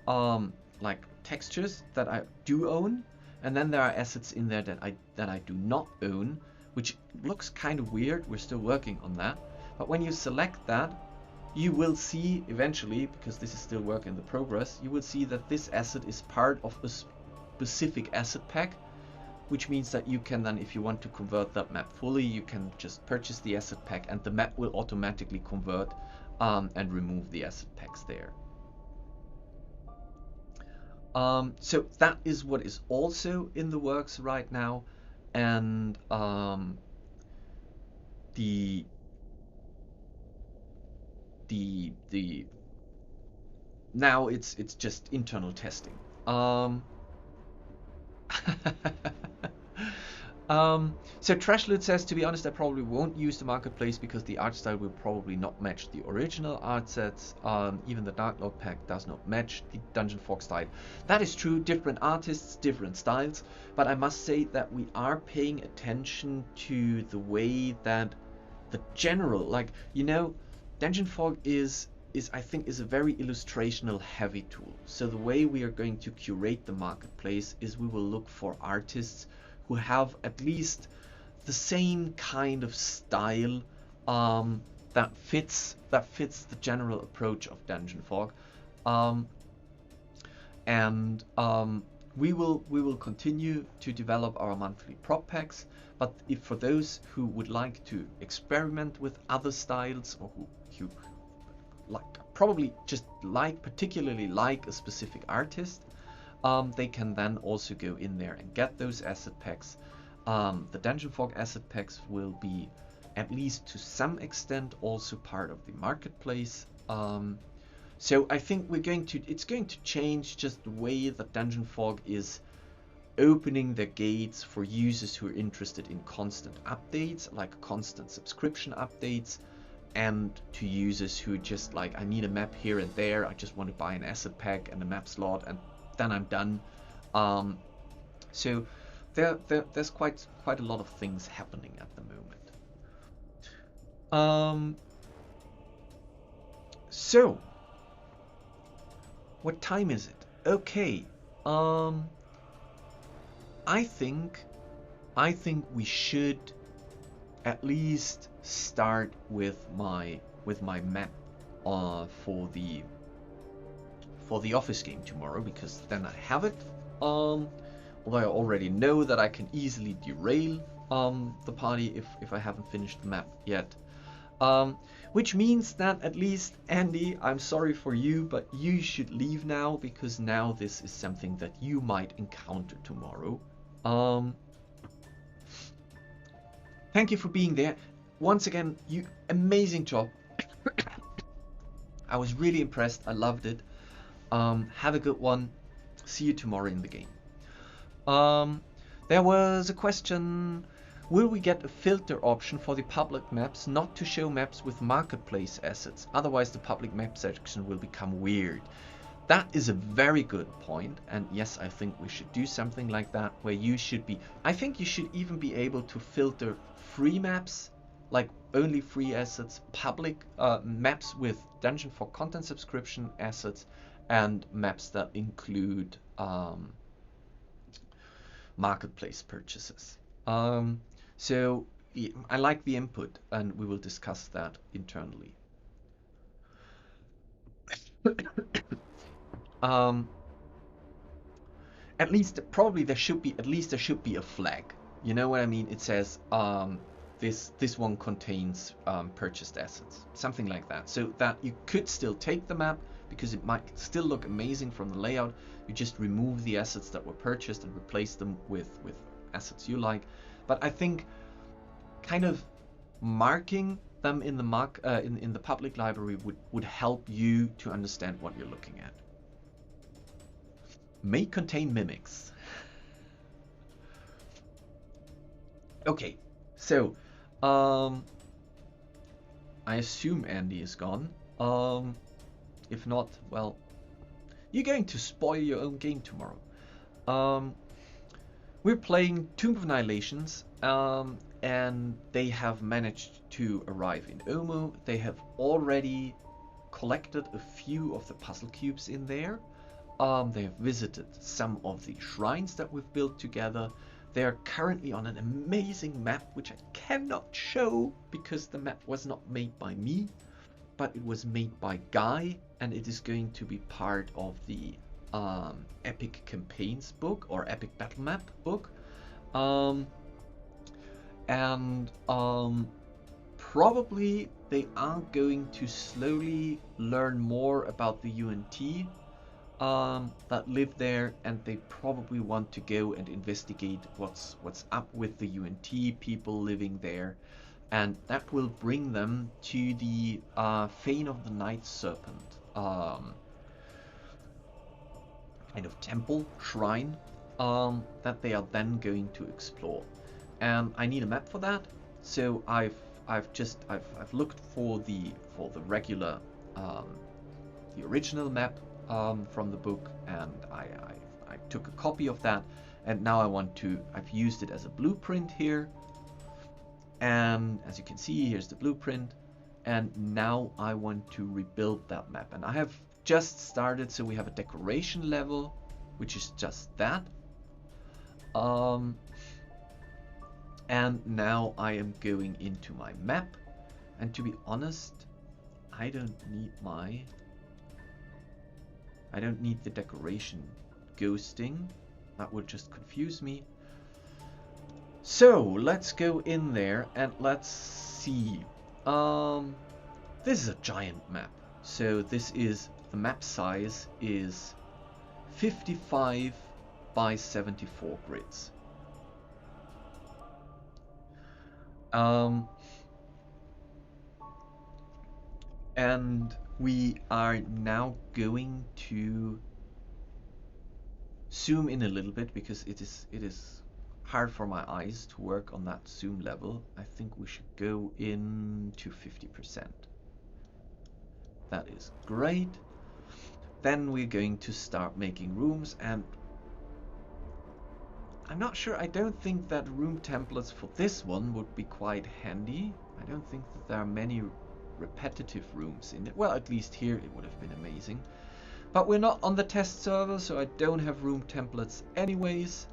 like textures that I do own, and then there are assets in there that I do not own, which looks kind of weird. We're still working on that, but when you select that, you will see eventually, because this is still work in the progress, you will see that this asset is part of a specific asset pack, which means that you can then, if you want to convert that map fully, you can just purchase the asset pack and the map will automatically convert and remove the asset packs there. So that is what is also in the works right now, and the now it's just internal testing. So Trashlit says, to be honest, I probably won't use the marketplace because the art style will probably not match the original art sets. Even the Dark Lord pack does not match the Dungeon Fog style. That is true, different artists, different styles, but I must say that we are paying attention to the way that the general, like, you know, Dungeon Fog is I think is a very illustrational heavy tool. So the way we are going to curate the marketplace is we will look for artists who have at least the same kind of style that fits the general approach of Dungeon Fog, and we will continue to develop our monthly prop packs. But if for those who would like to experiment with other styles, or who like probably just particularly like a specific artist, they can then also go in there and get those asset packs. The Dungeon Fog asset packs will be, at least to some extent, also part of the marketplace. So I think it's going to change just the way that Dungeon Fog is opening the gates for users who are interested in constant updates, like constant subscription updates, and to users who just like, I need a map here and there, I just want to buy an asset pack and a map slot and then I'm done. So there's quite a lot of things happening at the moment. So what time is it? Okay. I think we should at least start with my map for the office game tomorrow, because then I have it. Although I already know that I can easily derail the party if I haven't finished the map yet. Which means that at least, Andy, I'm sorry for you, but you should leave now, because now this is something that you might encounter tomorrow. Thank you for being there. Once again, you amazing job. I was really impressed. I loved it. Have a good one. See you tomorrow in the game. There was a question. Will we get a filter option for the public maps not to show maps with marketplace assets? Otherwise the public map section will become weird. That is a very good point, and yes, I think we should do something like that, where you should be, I think you should even be able to filter free maps, like only free assets, public maps with Dungeon Fog content subscription assets, and maps that include marketplace purchases. So I like the input, and we will discuss that internally. At least probably there should be a flag. You know what I mean? It says this one contains purchased assets, something like that, so that you could still take the map, because it might still look amazing from the layout. You just remove the assets that were purchased and replace them with assets you like. But I think kind of marking them in the in the public library would help you to understand what you're looking at. May contain mimics. Okay, so I assume Andy is gone. If not, well, you're going to spoil your own game tomorrow. We're playing Tomb of Annihilations, and they have managed to arrive in Omo. They have already collected a few of the puzzle cubes in there. They have visited some of the shrines that we've built together. They are currently on an amazing map, which I cannot show because the map was not made by me, but it was made by Guy, and it is going to be part of the Epic Campaigns book, or Epic Battle Map book. And probably they are going to slowly learn more about the UNT that live there, and they probably want to go and investigate what's up with the UNT people living there, and that will bring them to the Fane of the Night Serpent kind of temple shrine that they are then going to explore. And I need a map for that, so I've looked for the regular the original map from the book, and I took a copy of that, and now I've used it as a blueprint here, and as you can see, here's the blueprint, and now I want to rebuild that map, and I have just started. So we have a decoration level, which is just that, and now I am going into my map, and to be honest, I don't need the decoration ghosting. That would just confuse me. So let's go in there and let's see. This is a giant map. So this is, the map size is 55 by 74 grids. And we are now going to zoom in a little bit, because it is hard for my eyes to work on that zoom level. I think we should go in to 50%. That is great. Then we're going to start making rooms, and I'm not sure, I don't think that room templates for this one would be quite handy. I don't think that there are many repetitive rooms in it. Well, at least here it would have been amazing. But we're not on the test server, so I don't have room templates anyways.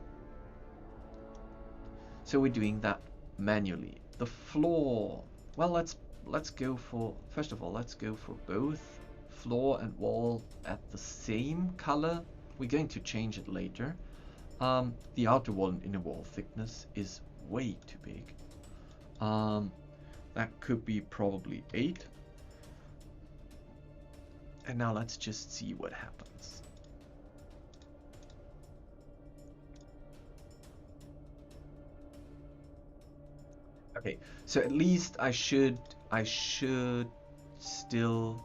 So we're doing that manually. The floor, well, let's go for, first of all, let's go for both floor and wall at the same color. We're going to change it later. The outer wall and inner wall thickness is way too big. That could be probably 8. And now let's just see what happens. Okay, so at least I should still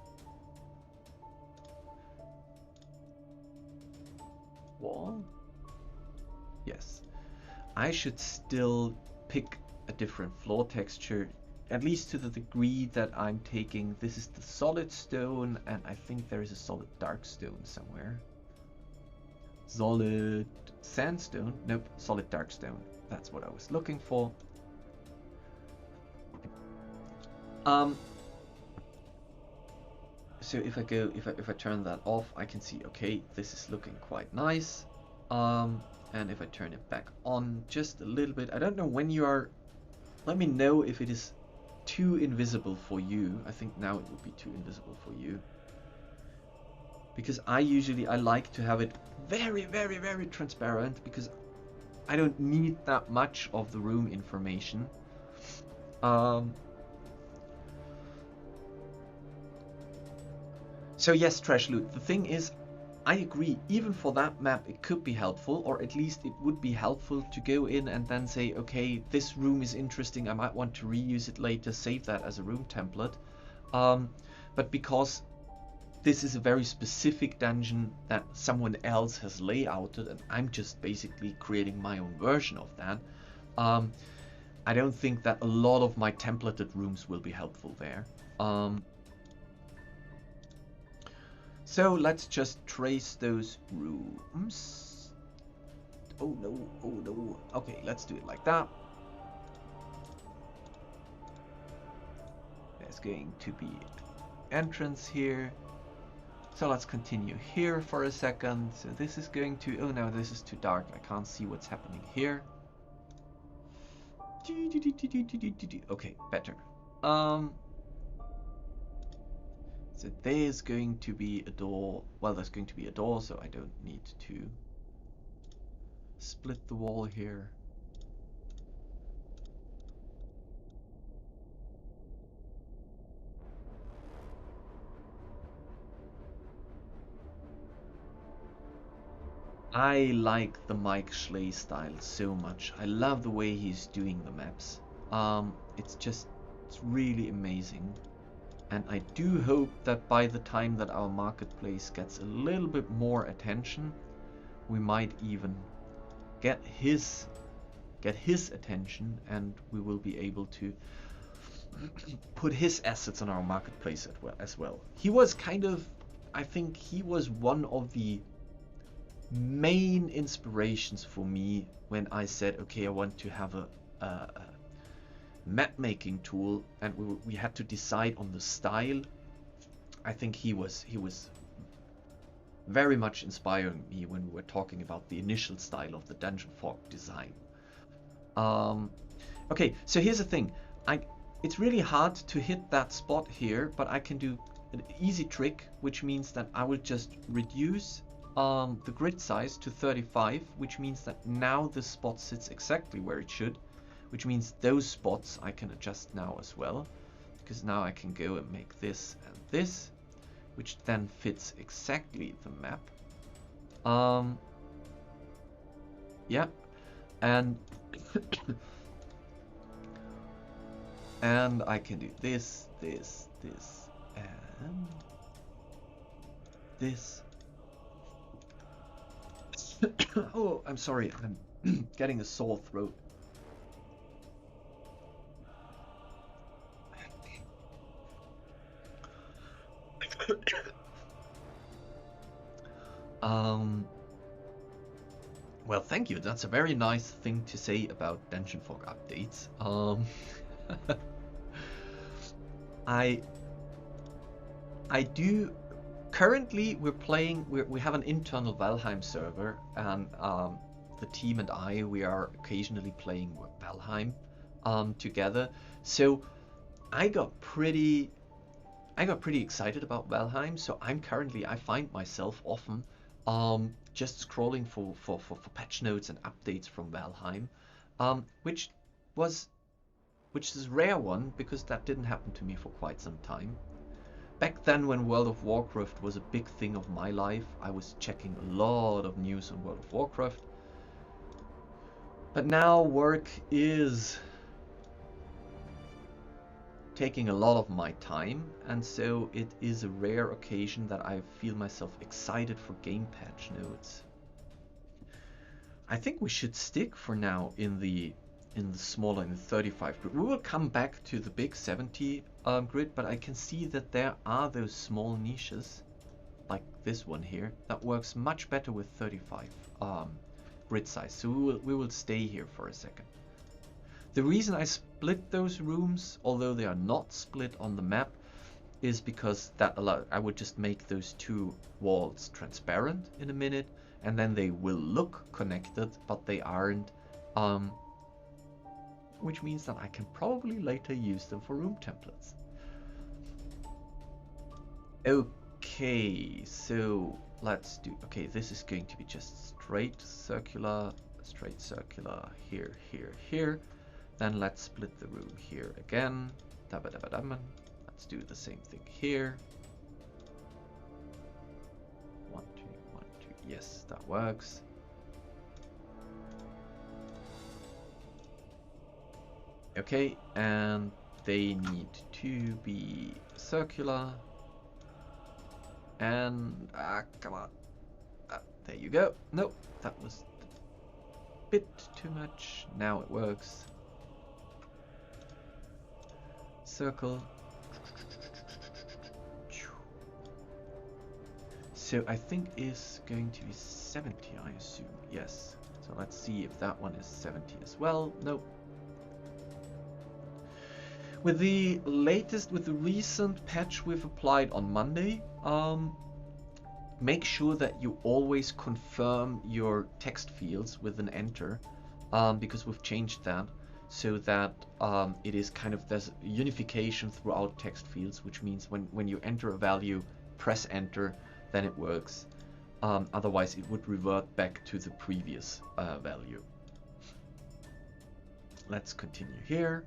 wall? Yes. I should still pick a different floor texture, at least to the degree that I'm taking. This is the solid stone, and I think there is a solid dark stone somewhere. Solid sandstone? Nope, solid dark stone. That's what I was looking for. So if I turn that off, I can see, okay, this is looking quite nice. And if I turn it back on just a little bit, I don't know when you are, let me know if it is too invisible for you. I think now it would be too invisible for you, because I like to have it very, very, very transparent, because I don't need that much of the room information. So yes, Trash Loot, the thing is, I agree, even for that map it could be helpful, or at least it would be helpful to go in and then say, okay, this room is interesting, I might want to reuse it later, save that as a room template. But because this is a very specific dungeon that someone else has layouted, and I'm just basically creating my own version of that, I don't think that a lot of my templated rooms will be helpful there. So let's just trace those rooms. Oh no, oh no. Okay, let's do it like that. There's going to be entrance here. So let's continue here for a second. So this is going to, oh no, this is too dark. I can't see what's happening here. Okay, better. So there's going to be a door. Well, there's going to be a door, so I don't need to split the wall here. I like the Mike Schley style so much. I love the way he's doing the maps. It's really amazing. And I do hope that by the time that our marketplace gets a little bit more attention, we might even get his attention, and we will be able to put his assets on our marketplace as well. He was kind of, I think he was one of the main inspirations for me when I said, okay, I want to have a map making tool, and we had to decide on the style. I think he was very much inspiring me when we were talking about the initial style of the Dungeon Fog design. Okay, so here's the thing. It's really hard to hit that spot here, but I can do an easy trick, which means that I will just reduce the grid size to 35, which means that now this spot sits exactly where it should, which means those spots I can adjust now as well, because now I can go and make this and this, which then fits exactly the map. Yeah, and and I can do this, this, this, and this. Oh, I'm sorry, I'm getting a sore throat. Well, thank you. That's a very nice thing to say about Dungeon Fog updates. I do. Currently, we have an internal Valheim server, and the team and we are occasionally playing with Valheim together. So I got pretty excited about Valheim. So I find myself often just scrolling for patch notes and updates from Valheim, which is a rare one, because that didn't happen to me for quite some time. Back then, when World of Warcraft was a big thing of my life, I was checking a lot of news on World of Warcraft. But now work is taking a lot of my time, and so it is a rare occasion that I feel myself excited for game patch notes. I think we should stick for now in the smaller, in the 35 grid. We will come back to the big 70 grid, but I can see that there are those small niches, like this one here, that works much better with 35 grid size. So we will stay here for a second. The reason I split those rooms, although they are not split on the map, is because I would just make those two walls transparent in a minute, and then they will look connected, but they aren't. Which means that I can probably later use them for room templates. Okay, so let's do. Okay, this is going to be just straight circular, here, here, here. Then let's split the room here again. Let's do the same thing here. 1, 2, 1, 2. Yes, that works. Okay, and they need to be circular. And come on. There you go. Nope, that was a bit too much. Now it works. Circle. So I think is going to be 70, I assume. Yes. So let's see if that one is 70 as well. Nope. With the recent patch we've applied on Monday, make sure that you always confirm your text fields with an enter, because we've changed that so that it is kind of, there's unification throughout text fields, which means when you enter a value, press enter, then it works. Otherwise it would revert back to the previous value. Let's continue here.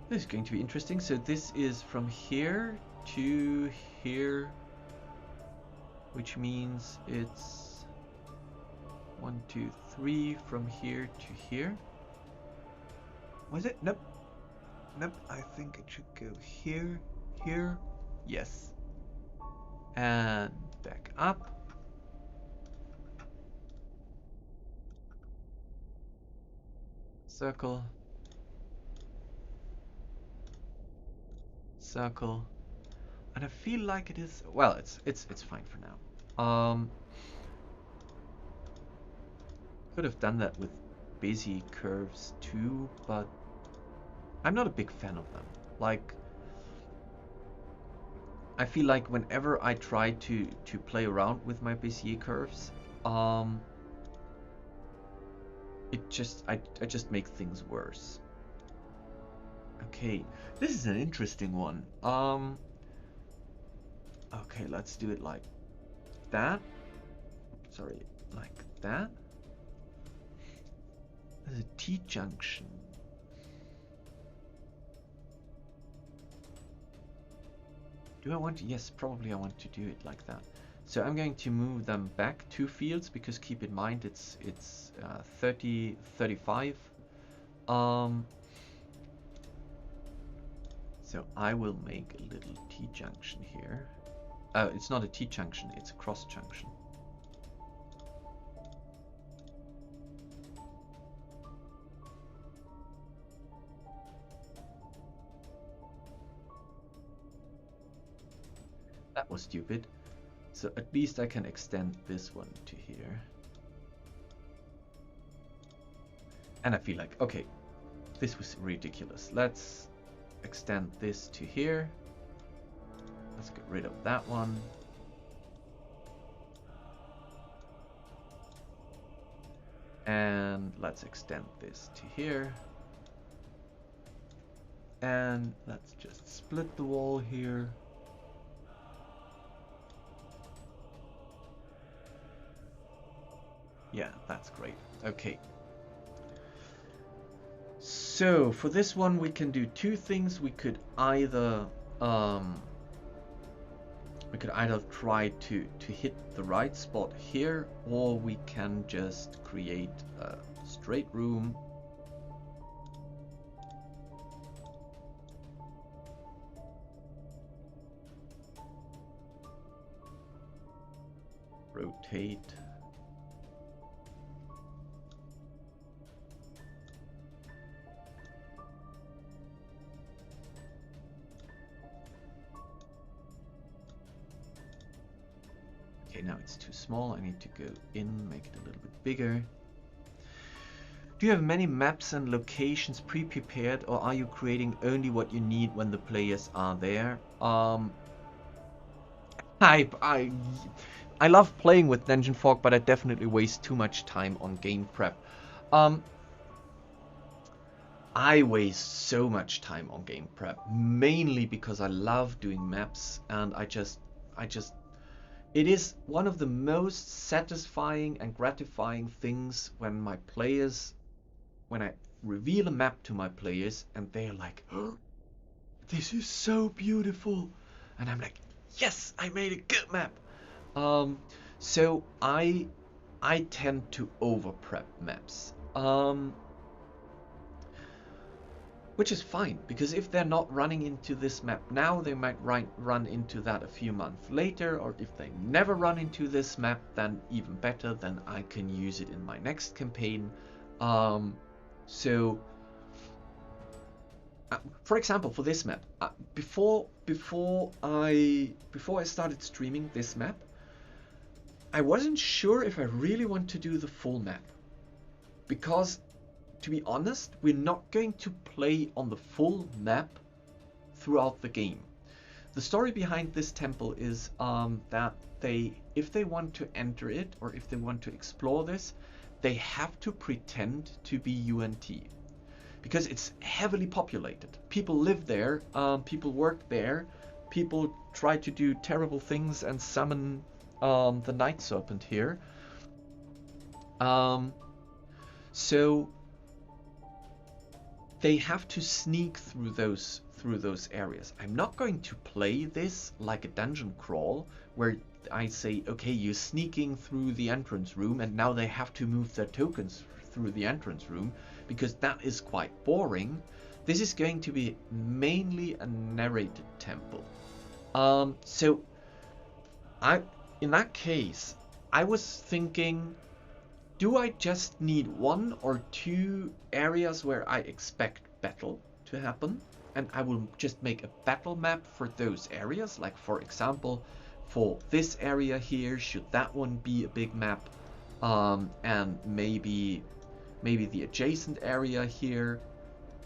This is going to be interesting. So this is from here to here, which means it's 1, 2, 3 from here to here. Was it? Nope. Nope. I think it should go here, here. Yes. And back up. Circle. Circle. And I feel like it is, well, it's fine for now. Could have done that with Bezier curves too, but I'm not a big fan of them. Like, I feel like whenever I try to play around with my Bezier curves, I just make things worse. Okay, this is an interesting one. Okay, let's do it like that. Sorry, like that. There's a T-junction. Do I want to? Yes, probably I want to do it like that. So I'm going to move them back 2 fields, because keep in mind it's 30, 35. So I will make a little T-junction here. It's not a T-junction, it's a cross-junction. That was stupid. So at least I can extend this one to here. And I feel like, okay, this was ridiculous. Let's extend this to here. Let's get rid of that one. And let's extend this to here. And let's just split the wall here. Yeah, that's great. Okay. So for this one we can do 2 things. We could either try to hit the right spot here, or we can just create a straight room. Rotate. Okay, now it's too small. I need to go in, make it a little bit bigger. Do you have many maps and locations pre-prepared, or are you creating only what you need when the players are there? I love playing with Dungeon Fog, but I definitely waste too much time on game prep. I waste so much time on game prep, mainly because I love doing maps, and it is one of the most satisfying and gratifying things when I reveal a map to my players and they're like, oh, this is so beautiful, and I'm like, yes, I made a good map. So I tend to over prep maps, which is fine, because if they're not running into this map now, they might run into that a few months later, or if they never run into this map, then even better, then I can use it in my next campaign. So for example, for this map, before I started streaming this map, I wasn't sure if I really want to do the full map, because to be honest, we're not going to play on the full map throughout the game. The story behind this temple is that if they want to enter it, or if they want to explore this, they have to pretend to be UNT, because it's heavily populated. People live there, people work there, people try to do terrible things and summon the Night Serpent here. So they have to sneak through through those areas. I'm not going to play this like a dungeon crawl where I say, okay, you're sneaking through the entrance room and now they have to move their tokens through the entrance room, because that is quite boring. This is going to be mainly a narrated temple. So in that case, I was thinking, do I just need 1 or 2 areas where I expect battle to happen? And I will just make a battle map for those areas. Like, for example, for this area here, should that one be a big map? And maybe the adjacent area here.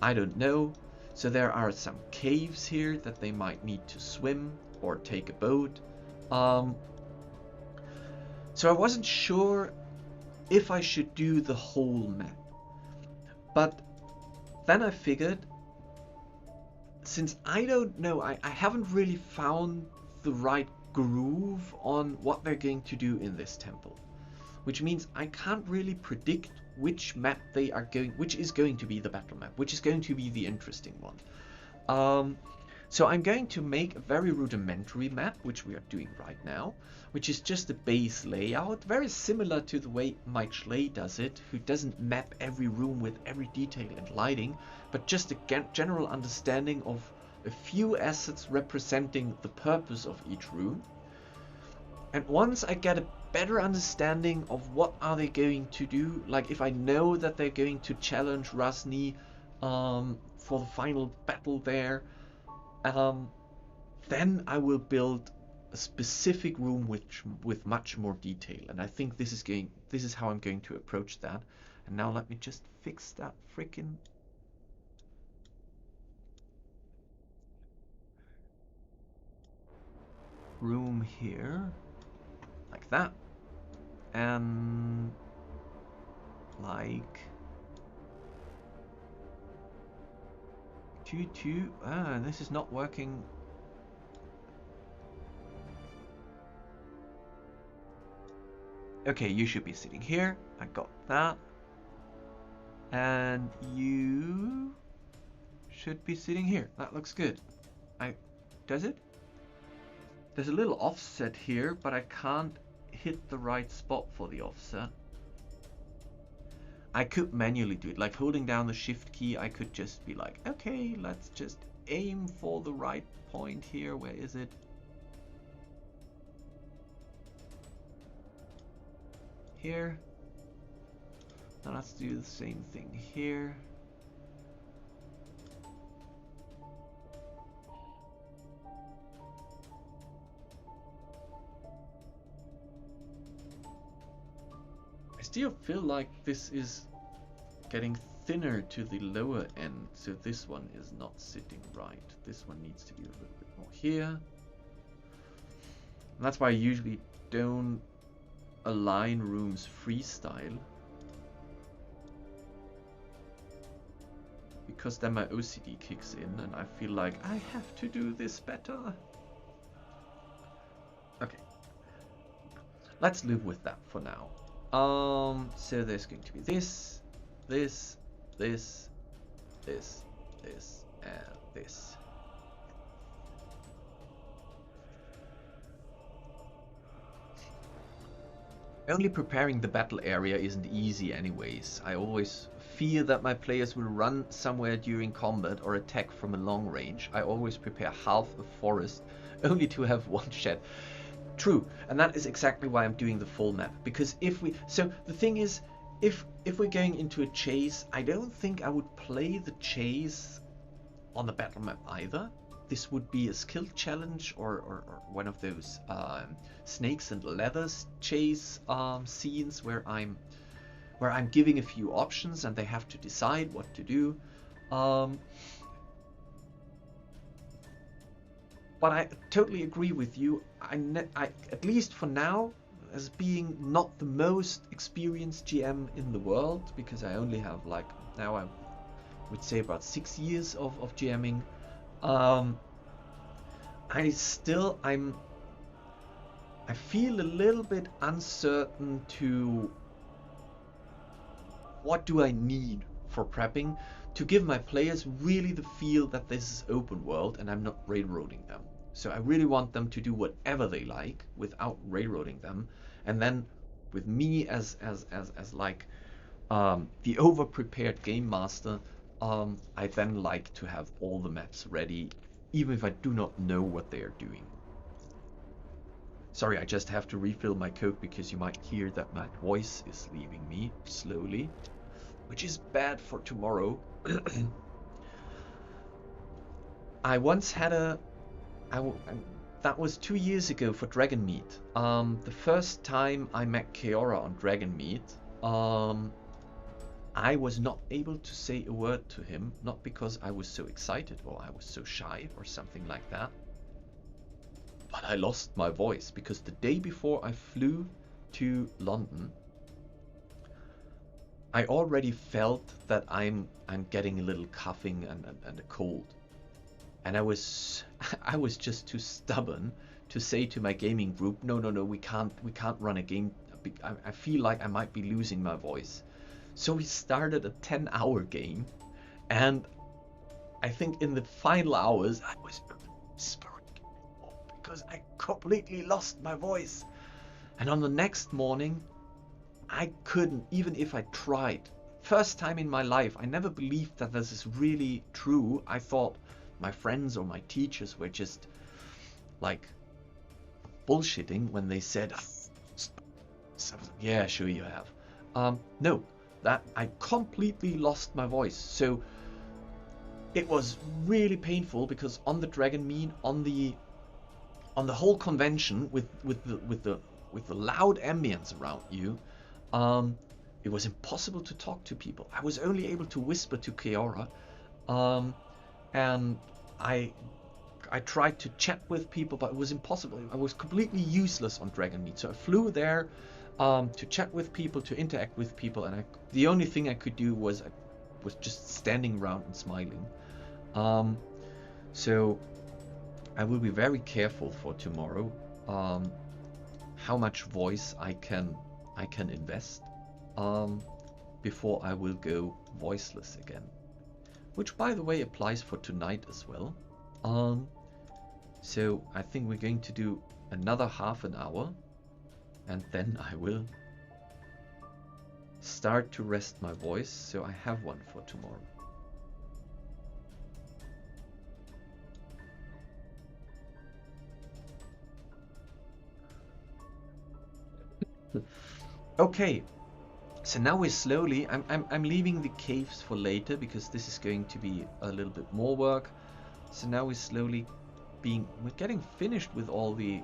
I don't know. So there are some caves here that they might need to swim or take a boat. So I wasn't sure if I should do the whole map. But then I figured, since I don't know, I haven't really found the right groove on what they're going to do in this temple. Which means I can't really predict which map they are going, which is going to be the battle map, which is going to be the interesting one. So I'm going to make a very rudimentary map, which we are doing right now, which is just a base layout, very similar to the way Mike Schley does it, who doesn't map every room with every detail and lighting, but just a general understanding of a few assets representing the purpose of each room. And once I get a better understanding of what are they going to do, like if I know that they're going to challenge Rasni for the final battle there, then I will build a specific room with much more detail. And I think this is how I'm going to approach that. And now let me just fix that freaking room here, like that, and like 2, 2. This is not working. Okay, you should be sitting here. I got that. And you should be sitting here. That looks good. Does it? There's a little offset here, but I can't hit the right spot for the offset. I could manually do it, like holding down the shift key. I could just be like, okay, let's just aim for the right point here. Where is it? Here. Now let's do the same thing here. I still feel like this is getting thinner to the lower end, so this one is not sitting right. This one needs to be a little bit more here. And that's why I usually don't align rooms freestyle, because then my OCD kicks in and I feel like I have to do this better. Okay, let's live with that for now. So there's going to be this, this, this, this, this, and this. Only preparing the battle area isn't easy anyways. I always fear that my players will run somewhere during combat or attack from a long range. I always prepare half a forest only to have one shed. True, and that is exactly why I'm doing the full map. Because so the thing is, if we're going into a chase, I don't think I would play the chase on the battle map either. This would be a skill challenge or one of those snakes and ladders chase scenes where I'm giving a few options and they have to decide what to do. But I totally agree with you. I at least for now, as being not the most experienced GM in the world, because I only have like now I would say about 6 years of GMing. I feel a little bit uncertain to what do I need for prepping, to give my players really the feel that this is open world and I'm not railroading them. So I really want them to do whatever they like without railroading them, and then with me as like the over prepared game master, I then like to have all the maps ready, even if I do not know what they are doing. Sorry, I just have to refill my Coke because you might hear that my voice is leaving me slowly, which is bad for tomorrow. I once had that was 2 years ago for Dragonmeet. The first time I met Keora on Dragonmeet, I was not able to say a word to him, not because I was so excited or I was so shy or something like that, but I lost my voice because the day before I flew to London, I already felt that I'm getting a little coughing and a cold. And I was just too stubborn to say to my gaming group, no, we can't run a game. I feel like I might be losing my voice. So we started a 10-hour game, and I think in the final hours I was whispering because I completely lost my voice. And on the next morning, I couldn't, even if I tried. First time in my life, I never believed that this is really true. I thought my friends or my teachers were just like bullshitting when they said, yeah, sure you have. No, that I completely lost my voice. So it was really painful because on the Dragonmeet, on the whole convention with the loud ambience around you, it was impossible to talk to people. I was only able to whisper to Keora, and I tried to chat with people, but it was impossible. I was completely useless on Dragonmeet. So I flew there to chat with people, to interact with people, and the only thing I could do was just standing around and smiling. So I will be very careful for tomorrow, how much voice I can invest before I will go voiceless again. Which, by the way, applies for tonight as well. So I think we're going to do another half an hour, and then I will start to rest my voice, so I have one for tomorrow. Okay, so now we're slowly. I'm leaving the caves for later because this is going to be a little bit more work. So now we're slowly we're getting finished with all the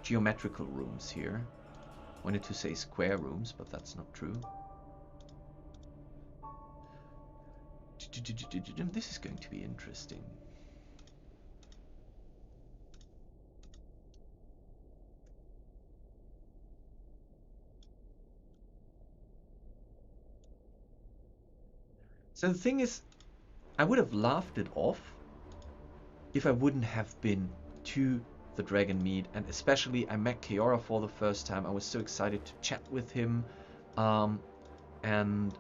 geometrical rooms here. Wanted to say square rooms, but that's not true. This is going to be interesting. So the thing is, I would have laughed it off if I wouldn't have been to the Dragonmeet, and especially I met Keora for the first time. I was so excited to chat with him, and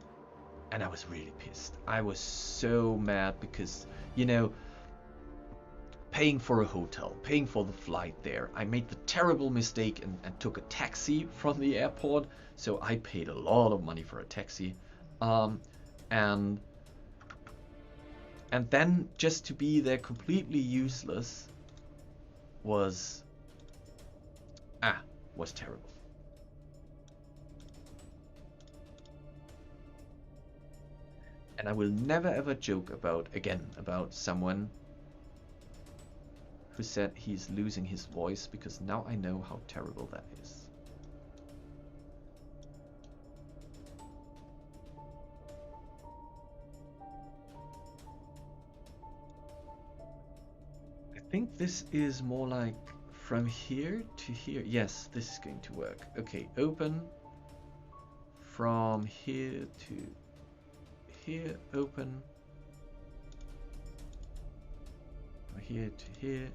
I was really pissed. I was so mad because, you know, paying for a hotel, paying for the flight there, I made the terrible mistake and took a taxi from the airport. So I paid a lot of money for a taxi, and then just to be there completely useless was terrible. And I will never ever joke about someone who said he's losing his voice, because now I know how terrible that is. I think this is more like from here to here. Yes, this is going to work. Okay, open from here to here, open from here to here.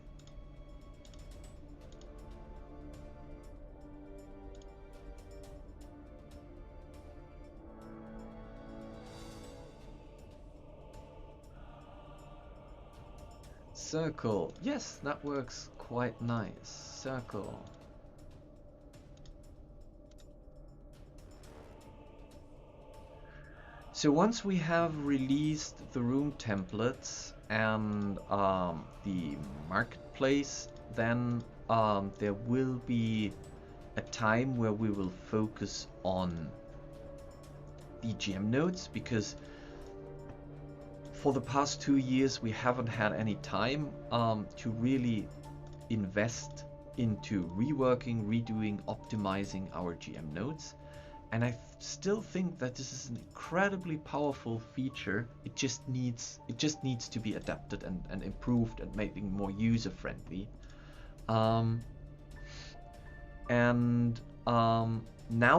Circle. Yes, that works quite nice. Circle. So once we have released the room templates and the marketplace, then there will be a time where we will focus on the GM nodes, because for the past 2 years we haven't had any time to really invest into reworking, redoing, optimizing our GM nodes. And I still think that this is an incredibly powerful feature. It just needs to be adapted and improved and made more user friendly. Now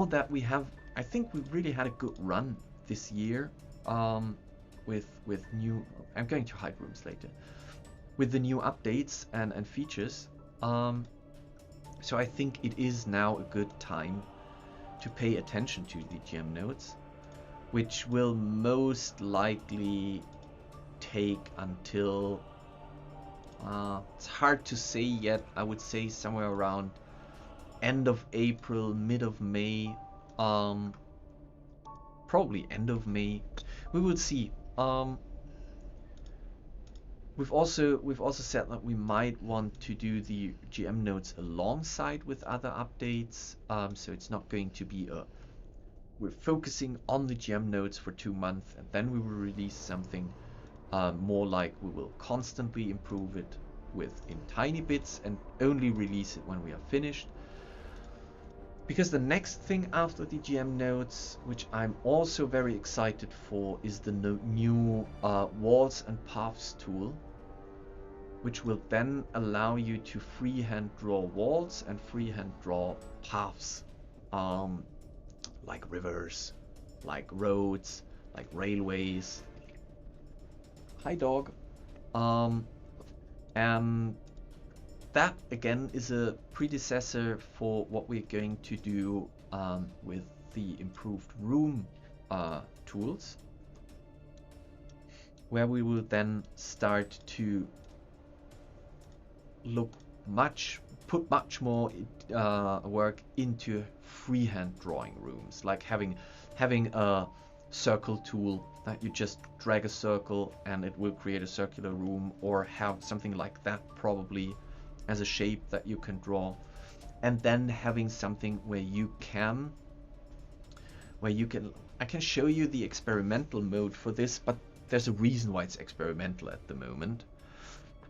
that we have, I think we've really had a good run this year with new. I'm going to hide rooms later. With the new updates and features. So I think it is now a good time to pay attention to the GM nodes, which will most likely take until it's hard to say yet. I would say somewhere around end of April, mid of May, probably end of May. We will see. We've also said that we might want to do the GM nodes alongside with other updates. So it's not going to be we're focusing on the GM nodes for 2 months and then we will release something more like we will constantly improve it in tiny bits and only release it when we are finished. Because the next thing after the GM nodes, which I'm also very excited for, is the new walls and paths tool, which will then allow you to freehand draw walls and freehand draw paths, like rivers, like roads, like railways. Hi, dog. And that again is a predecessor for what we're going to do with the improved room tools, where we will then start to put much more work into freehand drawing rooms, like having a circle tool that you just drag a circle and it will create a circular room, or have something like that probably as a shape that you can draw, and then having something where you can I can show you the experimental mode for this, but there's a reason why it's experimental at the moment.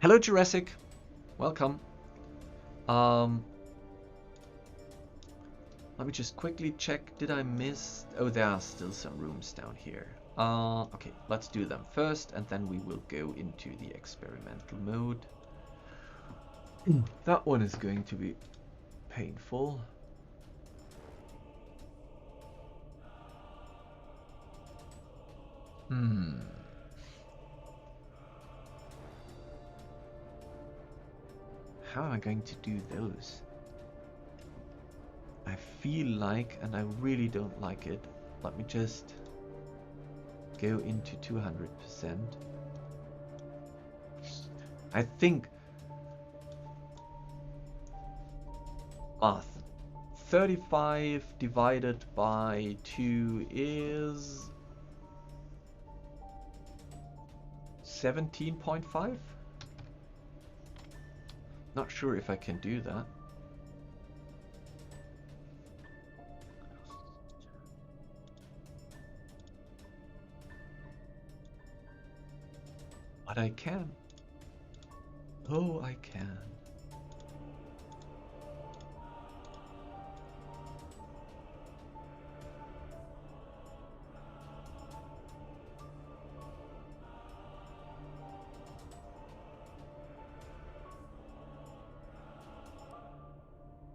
Hello Jurassic, welcome. Let me just quickly check, did I miss? Oh, there are still some rooms down here. Okay, let's do them first and then we will go into the experimental mode. That one is going to be painful. How am I going to do those? I feel like, and I really don't like it, let me just go into 200%. I think 35 divided by 2 is 17.5. Not sure if I can do that. But I can. Oh, I can.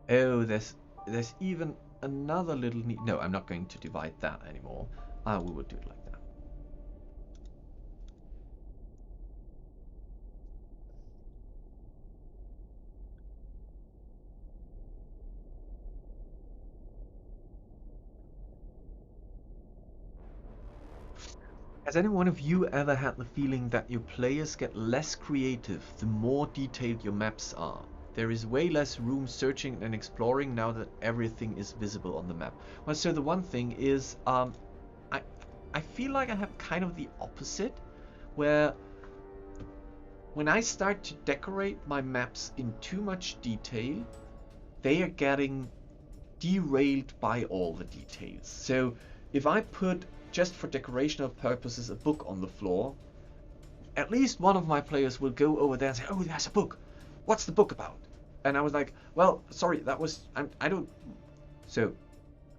Oh, there's even another little need. No, I'm not going to divide that anymore. We will do it like that. Has any one of you ever had the feeling that your players get less creative the more detailed your maps are? There is way less room searching and exploring now that everything is visible on the map. Well, so the one thing is, I feel like I have kind of the opposite, where when I start to decorate my maps in too much detail, they are getting derailed by all the details. So if I put, just for decorational purposes, a book on the floor, at least one of my players will go over there and say, oh, there's a book. What's the book about? And I was like, well, sorry, that was, I don't, so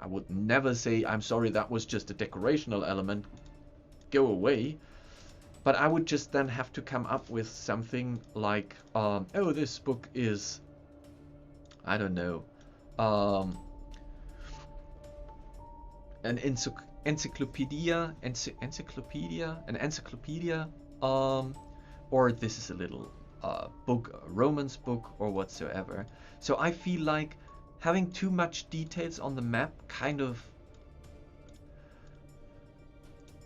I would never say, I'm sorry, that was just a decorational element, go away. But I would just then have to come up with something like, oh, this book is, I don't know, an encyclopedia, or this is a little book, a romance book, or whatsoever. So I feel like having too much details on the map kind of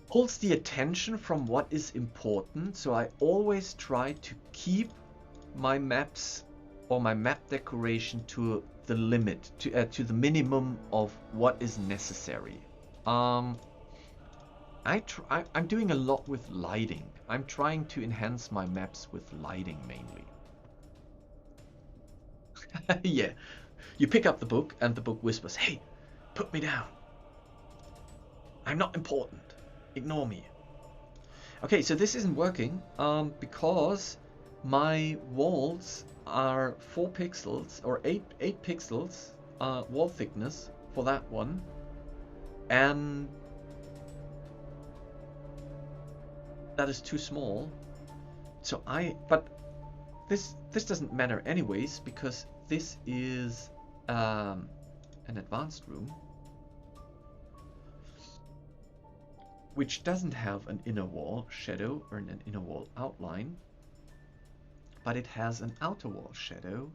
pulls the attention from what is important. So I always try to keep my maps or my map decoration to the limit, to the minimum of what is necessary. I'm doing a lot with lighting. I'm trying to enhance my maps with lighting mainly. Yeah, you pick up the book and the book whispers, hey, put me down. I'm not important. Ignore me. Okay, so this isn't working because my walls are 4 pixels or 8 pixels wall thickness for that one, and that is too small. So but this doesn't matter anyways, because this is an advanced room which doesn't have an inner wall shadow or an inner wall outline, but it has an outer wall shadow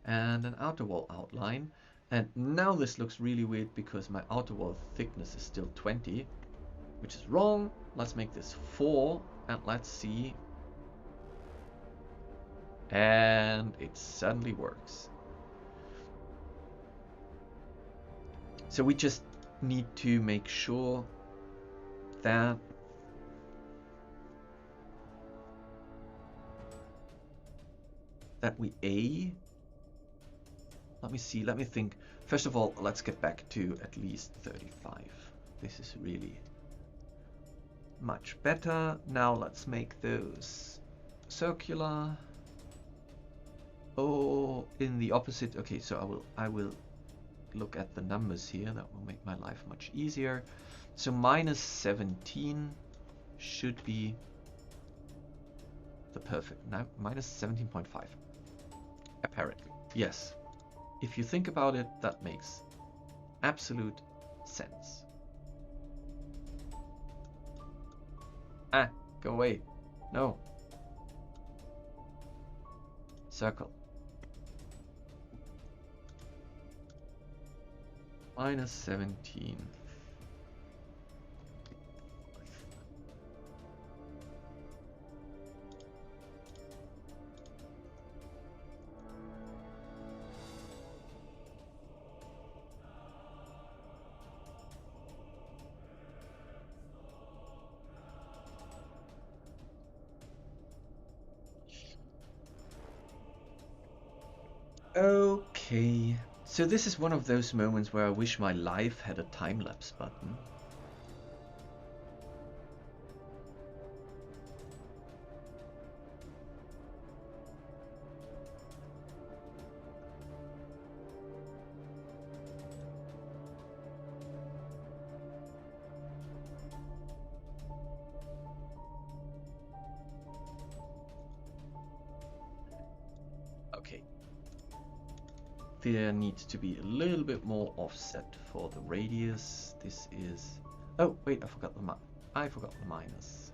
and an outer wall outline. And now this looks really weird because my outer wall thickness is still 20, which is wrong. Let's make this 4 and let's see. And it suddenly works. So we just need to make sure that we let me see, let me think. First of all, let's get back to at least 35. This is really much better. Now let's make those circular. Oh, in the opposite. Okay, so I will look at the numbers here. That will make my life much easier. So minus 17 should be the perfect. Now minus 17.5. Apparently, yes. If you think about it, that makes absolute sense. Ah, go away. No. Circle. Minus 17. Okay, so this is one of those moments where I wish my life had a time-lapse button. Okay. There needs to be a little bit more offset for the radius. This is... Oh, wait, I forgot the minus.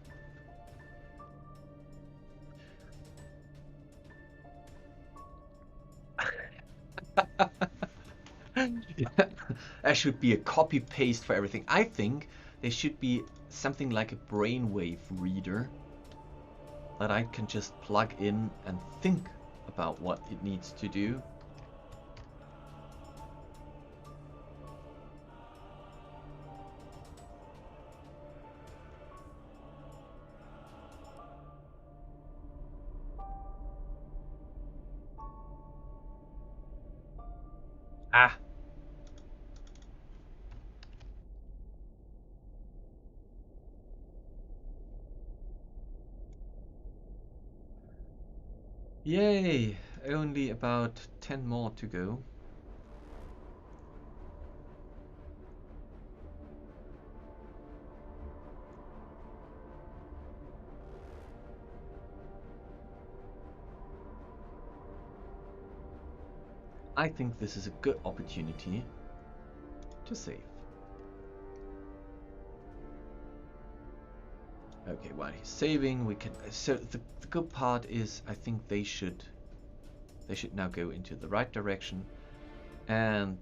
There should be a copy paste for everything. I think there should be something like a brainwave reader that I can just plug in and think about what it needs to do. Ah. Yay! Only about 10 more to go. I think this is a good opportunity to save. Okay, while he's saving, we can. So the good part is, I think they should now go into the right direction, and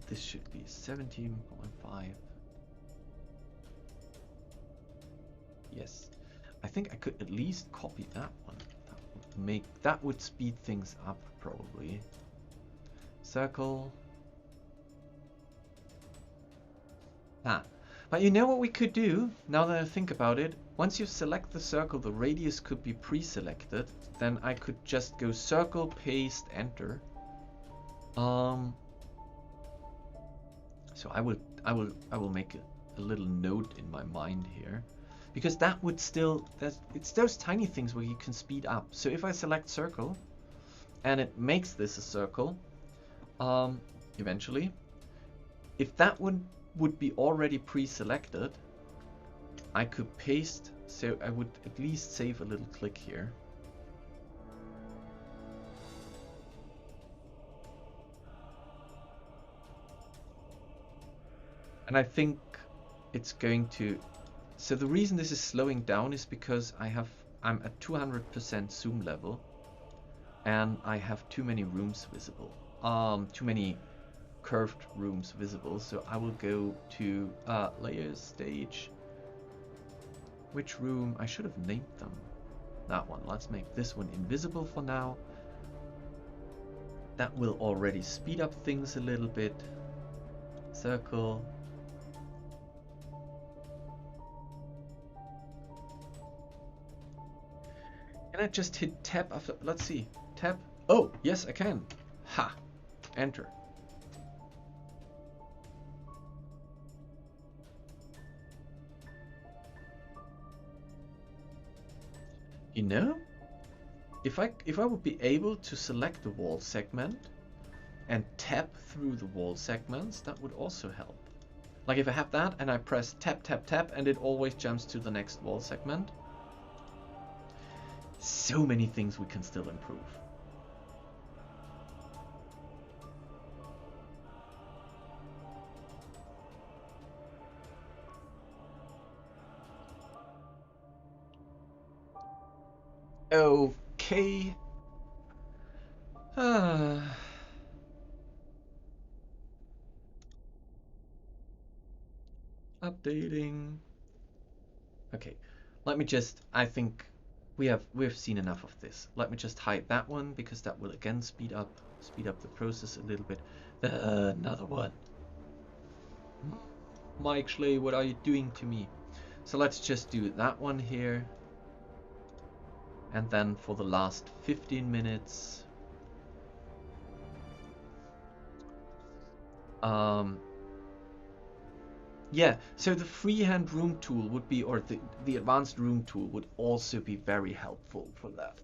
this should be 17.5. Yes, I think I could at least copy that one. That would speed things up probably. Circle. Ah. But you know what we could do, now that I think about it? Once you select the circle, the radius could be pre-selected. Then I could just go circle, paste, enter. So I will make a little note in my mind here. Because that would still, it's those tiny things where you can speed up. So if I select circle, and it makes this a circle, eventually, if that would be already pre-selected, I could paste, so I would at least save a little click here. And I think it's going to, so the reason this is slowing down is because I'm at 200% zoom level and I have too many rooms visible, too many curved rooms visible. So I will go to layers, stage. Which room? I should have named them. That one. Let's make this one invisible for now. That will already speed up things a little bit. Circle. Can I just hit tab after? Let's see. Tab. Oh, yes, I can. Ha. Enter. You know, if I would be able to select the wall segment and tap through the wall segments, that would also help. Like if I have that and I press tap, tap, tap, and it always jumps to the next wall segment. So many things we can still improve. Okay. Updating. Okay. Let me just, I think we've seen enough of this. Let me just hide that one because that will again speed up the process a little bit. Another one. Mike Schley, what are you doing to me? So let's just do that one here. And then for the last 15 minutes, yeah, so the freehand room tool would be, or the advanced room tool would also be very helpful for that.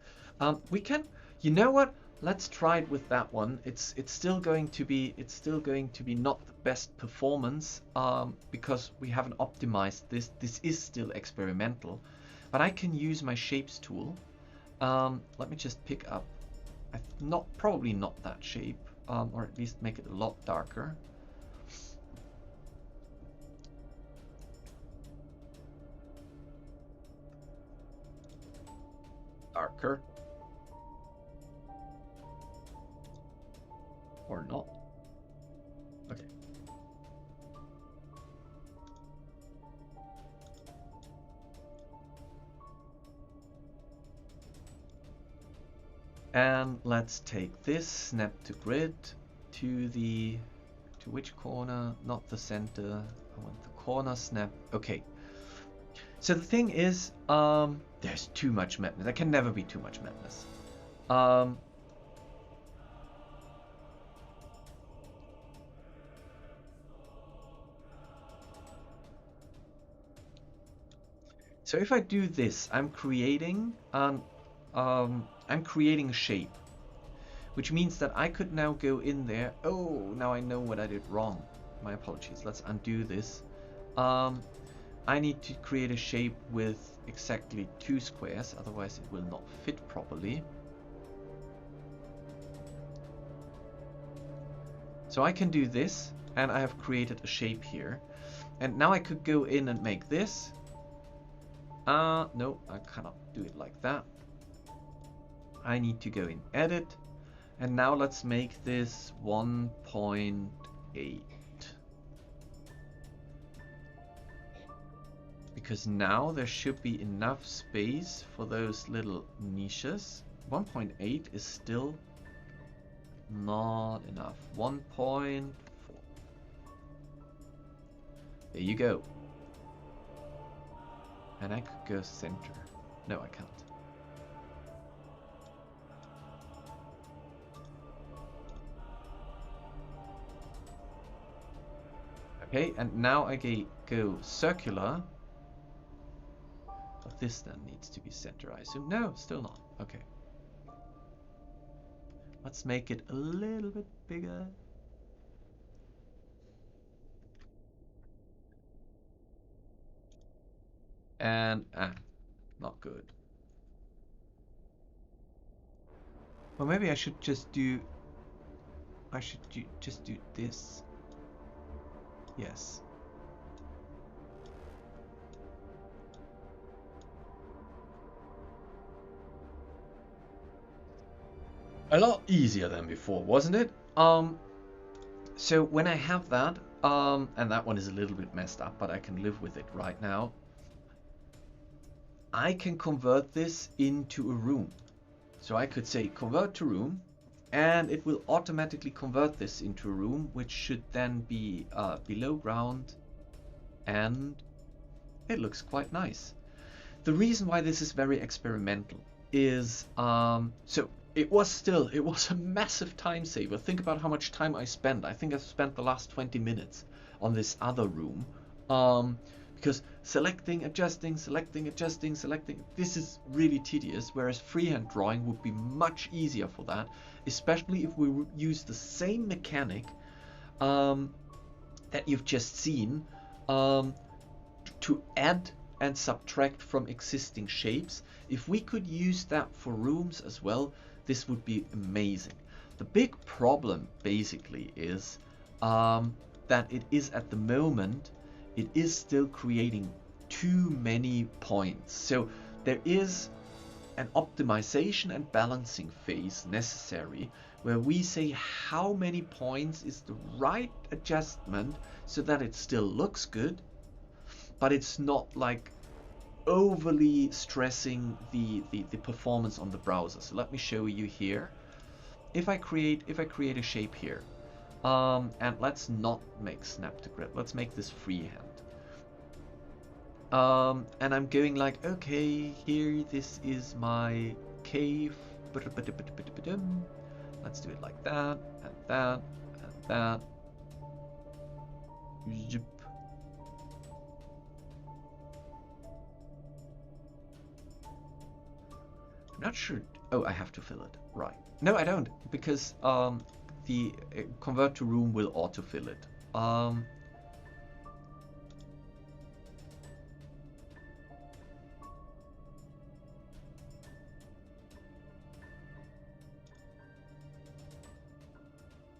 We can, you know what? Let's try it with that one. It's still going to be not the best performance because we haven't optimized this. This is still experimental, but I can use my shapes tool. Let me just pick up, probably not that shape, or at least make it a lot darker. Darker. Or not. Okay. And let's take this, snap to grid, to which corner? Not the center. I want the corner snap. Okay. So the thing is, there's too much madness. There can never be too much madness. So if I do this, I'm creating a shape, which means that I could now go in there. Oh, now I know what I did wrong. My apologies. Let's undo this. I need to create a shape with exactly 2 squares, otherwise it will not fit properly. So I can do this, and I have created a shape here. And now I could go in and make this. No, I cannot do it like that. I need to go in edit. And now let's make this 1.8. Because now there should be enough space for those little niches. 1.8 is still not enough. 1.4. There you go. And I could go center. No, I can't. Okay, and now I go circular. But this then needs to be center, I assume. No, still not. Okay. Let's make it a little bit bigger. And not good. Well, maybe I should just do. Just do this. Yes. A lot easier than before, wasn't it? So when I have that, and that one is a little bit messed up, but I can live with it right now. I can convert this into a room. So I could say convert to room, and it will automatically convert this into a room, which should then be below ground, and it looks quite nice. The reason why this is very experimental is so it was a massive time saver. Think about how much time I spent. I think I spent the last 20 minutes on this other room. Because selecting, adjusting, this is really tedious, whereas freehand drawing would be much easier for that, especially if we use the same mechanic that you've just seen to add and subtract from existing shapes. If we could use that for rooms as well, this would be amazing. The big problem basically is that it is at the moment, it is still creating too many points. So there is an optimization and balancing phase necessary where we say how many points is the right adjustment so that it still looks good, but it's not like overly stressing the performance on the browser. So let me show you here. If I create a shape here, and let's not make snap to grid, let's make this freehand. And I'm going like, okay, here, this is my cave. Let's do it like that, and that, and that. Zip. I'm not sure. Oh, I have to fill it. Right. No, I don't, because the convert to room will autofill it.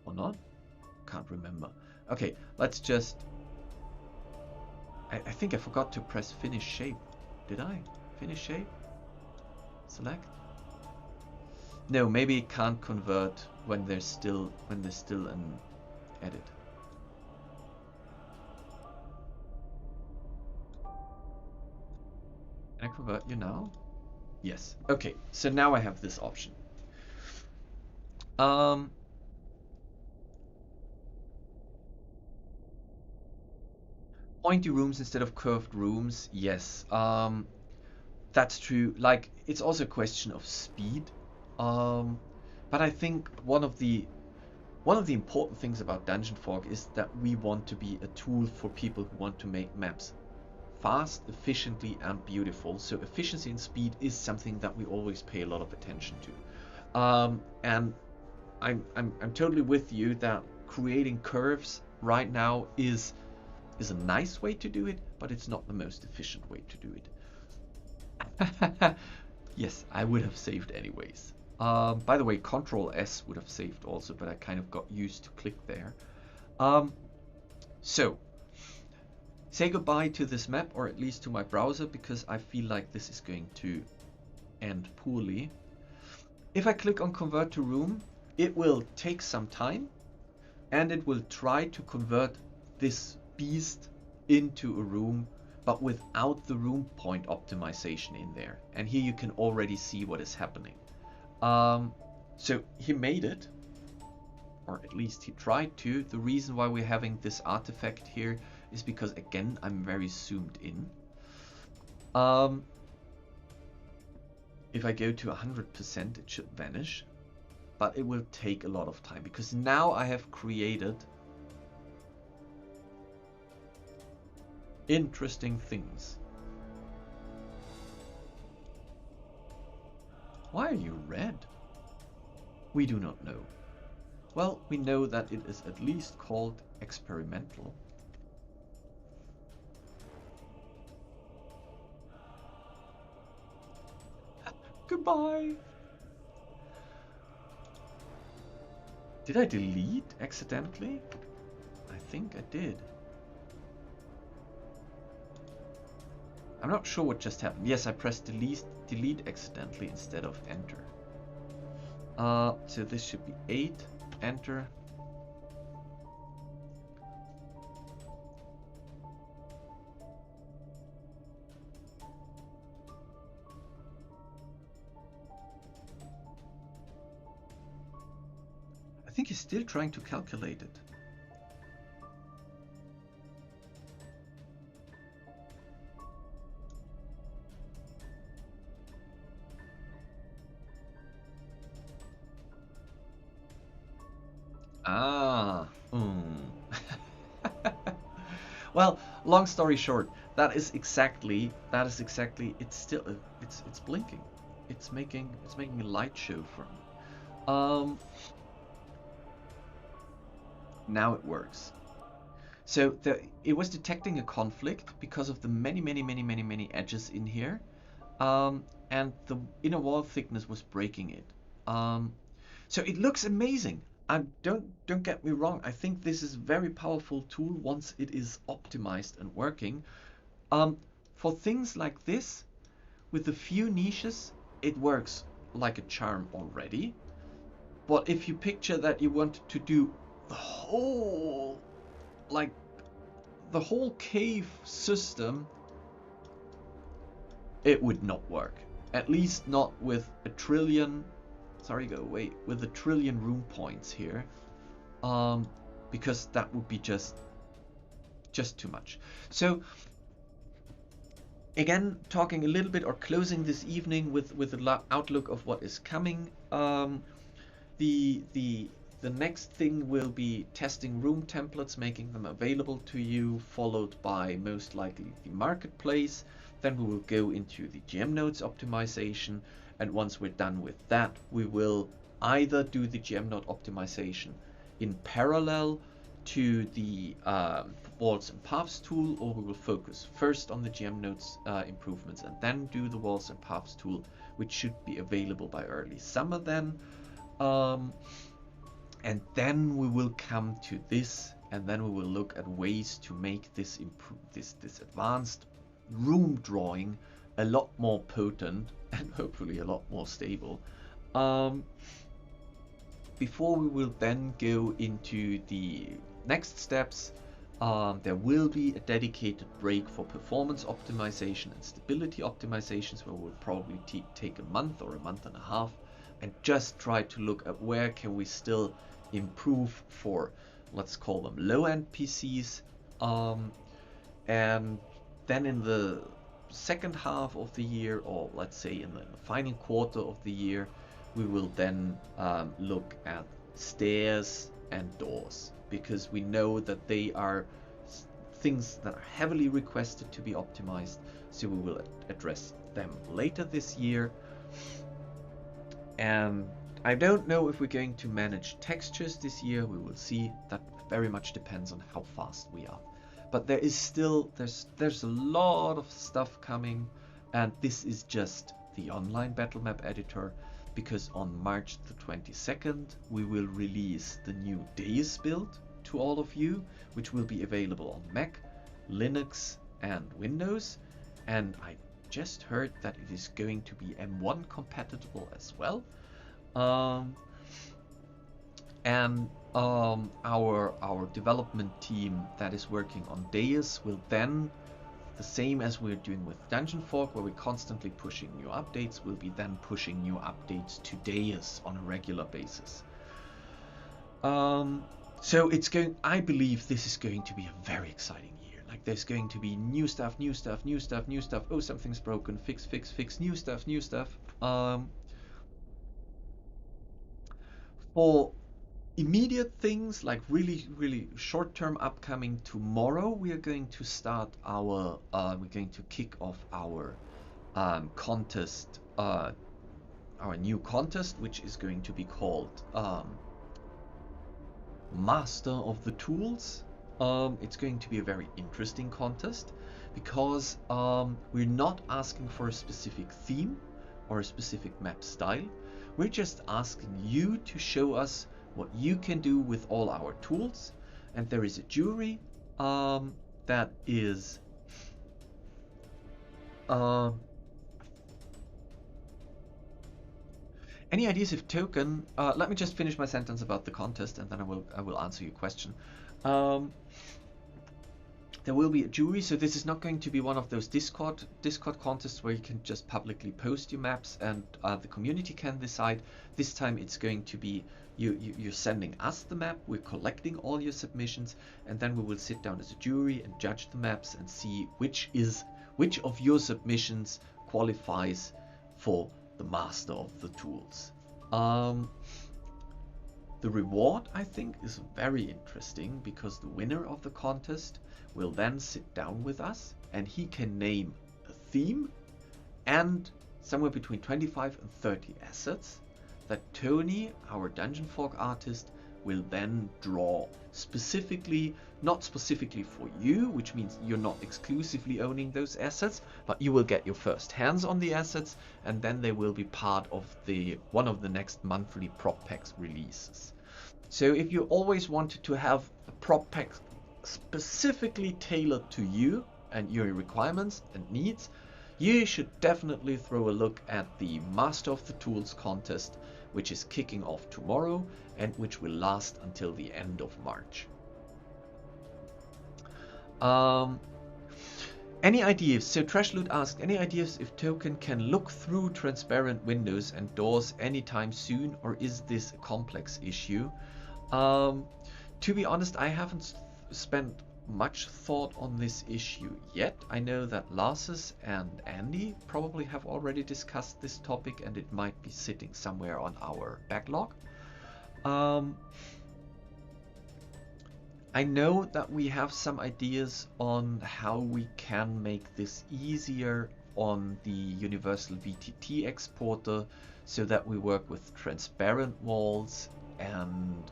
Or not? Can't remember. Okay, let's just... I think I forgot to press finish shape. Did I? Finish shape? Select? No, maybe it can't convert when there's still an edit. Can I convert you now? Yes. Okay, so now I have this option. Pointy rooms instead of curved rooms, yes. That's true. Like, it's also a question of speed. But I think one of the important things about Dungeon Fog is that we want to be a tool for people who want to make maps fast, efficiently, and beautiful. So efficiency and speed is something that we always pay a lot of attention to. And I'm totally with you that creating curves right now is a nice way to do it, but it's not the most efficient way to do it. Yes, I would have saved anyways. By the way, Control S would have saved also, but I kind of got used to click there. So, say goodbye to this map, or at least to my browser, because I feel like this is going to end poorly. If I click on Convert to Room, it will take some time, and it will try to convert this beast into a room, but without the room point optimization in there. And here you can already see what is happening. So he made it, or at least he tried to. The reason why we're having this artifact here is because, again, I'm very zoomed in. If I go to 100%, it should vanish, but it will take a lot of time, because now I have created interesting things. Why are you red? We do not know. Well, we know that it is at least called experimental. Goodbye. Did I delete accidentally? I think I did. I'm not sure what just happened. Yes, I pressed delete accidentally instead of enter. So this should be 8, enter. I think he's still trying to calculate it. Well, long story short, that is exactly it's still it's blinking. It's making a light show for me. Now it works. So it was detecting a conflict because of the many edges in here, and the inner wall thickness was breaking it. So it looks amazing. Don't get me wrong. I think this is a very powerful tool once it is optimized and working. For things like this, with a few niches, it works like a charm already. But if you picture that you want to do the whole cave system, it would not work. At least not with a trillion. Sorry, go away. With a trillion room points here, because that would be just too much. So again, talking a little bit or closing this evening with an outlook of what is coming. The next thing will be testing room templates, making them available to you, followed by most likely the marketplace. Then we will go into the GM nodes optimization, and once we're done with that, we will either do the GM node optimization in parallel to the walls and paths tool, or we will focus first on the GM nodes improvements and then do the walls and paths tool, which should be available by early summer then. And then we will come to this, and then we will look at ways to make this this advanced room drawing a lot more potent and hopefully a lot more stable. Before we will then go into the next steps, there will be a dedicated break for performance optimization and stability optimizations, where we'll probably take a month or a month and a half. and just try to look at where can we still improve for, let's call them low-end PCs. And then in the second half of the year, or let's say in the final quarter of the year, we will then look at stairs and doors, because we know that they are things that are heavily requested to be optimized, so we will address them later this year. And I don't know if we're going to manage textures this year. We will see. That very much depends on how fast we are. But there is still, there's a lot of stuff coming, and this is just the online battle map editor, because on March the 22nd we will release the new Deus build to all of you, which will be available on Mac, Linux and Windows, and I just heard that it is going to be M1 compatible as well. Our development team that is working on Deus will then, the same as we're doing with Dungeon Fork, where we're constantly pushing new updates, will be then pushing new updates to Deus on a regular basis. So it's going, I believe this is going to be a very exciting year. Like, there's going to be new stuff. Oh, something's broken. Fix. New stuff. For immediate things, like really short-term upcoming, tomorrow we are going to start our we're going to kick off our contest, our new contest, which is going to be called Master of the Tools. It's going to be a very interesting contest, because we're not asking for a specific theme or a specific map style. We're just asking you to show us what you can do with all our tools, and there is a jury that is any ideas if token, let me just finish my sentence about the contest, and then I will answer your question. There will be a jury, so this is not going to be one of those Discord contests where you can just publicly post your maps and the community can decide. This time it's going to be you're sending us the map, we're collecting all your submissions, and then we will sit down as a jury and judge the maps and see which of your submissions qualifies for the Master of the Tools. The reward, I think, is very interesting, because the winner of the contest will then sit down with us and he can name a theme and somewhere between 25 and 30 assets that Tony, our Dungeon Fork artist, will then draw specifically, not specifically for you, which means you're not exclusively owning those assets, but you will get your first hands on the assets, and then they will be part of one of the next monthly prop packs releases. So if you always wanted to have a prop pack specifically tailored to you and your requirements and needs, you should definitely throw a look at the Master of the Tools contest, which is kicking off tomorrow and which will last until the end of March. Any ideas? So Trashloot asked, any ideas if Token can look through transparent windows and doors anytime soon, or is this a complex issue? To be honest, I haven't spent much thought on this issue yet. I know that Larsus and Andy probably have already discussed this topic, and it might be sitting somewhere on our backlog. I know that we have some ideas on how we can make this easier on the Universal VTT exporter, so that we work with transparent walls and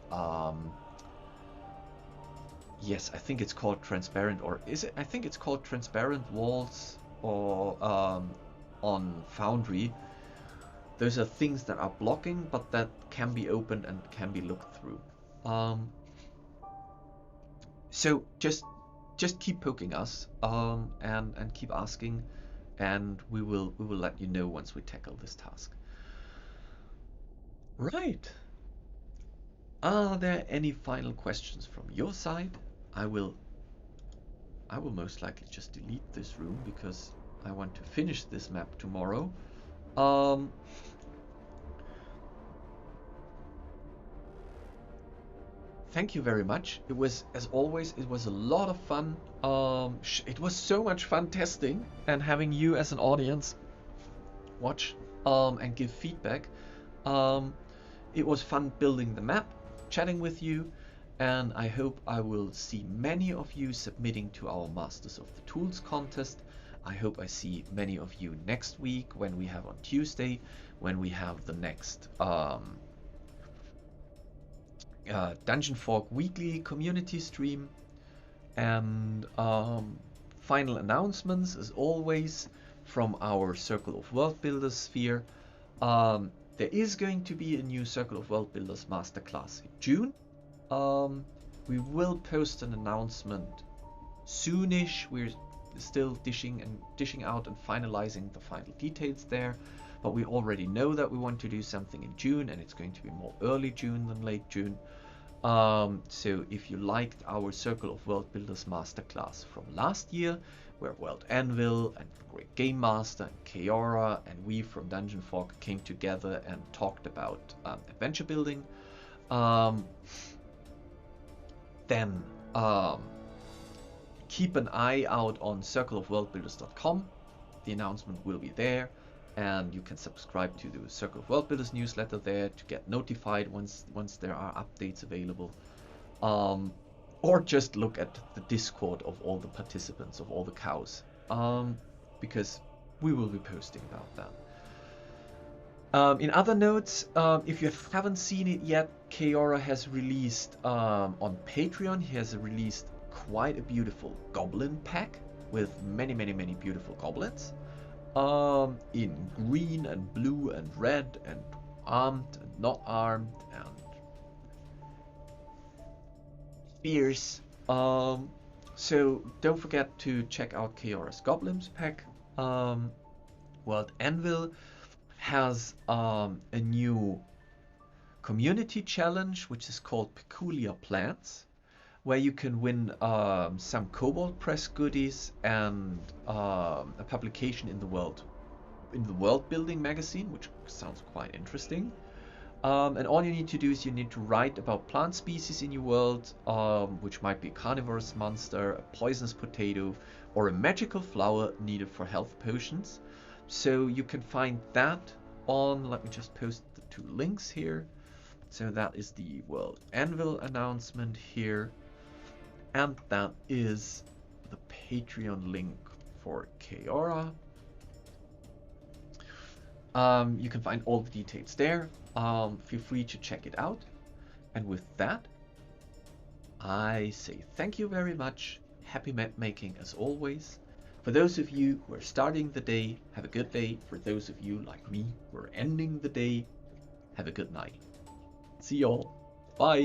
yes, I think it's called transparent, or is it? I think it's called transparent walls, or on Foundry. Those are things that are blocking, but that can be opened and can be looked through. So just keep poking us, and keep asking, and we will let you know once we tackle this task. Right. Are there any final questions from your side? I will most likely just delete this room because I want to finish this map tomorrow. thank you very much. It was, as always, it was a lot of fun. It was so much fun testing and having you as an audience watch and give feedback. It was fun building the map, chatting with you, and I hope I will see many of you submitting to our Masters of the Tools contest. I hope I see many of you next week when we have on Tuesday, when we have the next Dungeon Fork weekly community stream. And final announcements, as always, from our Circle of World Builders sphere. There is going to be a new Circle of World Builders masterclass in June. We will post an announcement soonish. We're still dishing out and finalizing the final details there, but we already know that we want to do something in June, and it's going to be more early June than late June. So if you liked our Circle of World Builders masterclass from last year, where World Anvil and Great Game Master and Keora and we from Dungeon Fork came together and talked about adventure building, then keep an eye out on circleofworldbuilders.com. The announcement will be there, and you can subscribe to the Circle of World Builders newsletter there to get notified once there are updates available. Or just look at the Discord of all the participants, of all the cows, because we will be posting about that. In other notes, if you haven't seen it yet, Keora has released on Patreon, he has released quite a beautiful goblin pack with many beautiful goblins in green and blue and red and armed and not armed and fierce. So don't forget to check out Keora's goblins pack. World Anvil has a new community challenge which is called Peculiar Plants, where you can win some Cobalt Press goodies and a publication in the World Building magazine, which sounds quite interesting. And all you need to do is you need to write about plant species in your world, which might be a carnivorous monster, a poisonous potato, or a magical flower needed for health potions. So you can find that on, let me just post the two links here. So that is the World Anvil announcement here. And that is the Patreon link for Keora. You can find all the details there. Feel free to check it out. And with that, I say thank you very much. Happy map making as always. For those of you who are starting the day, have a good day. For those of you like me who are ending the day, have a good night. See y'all. Bye.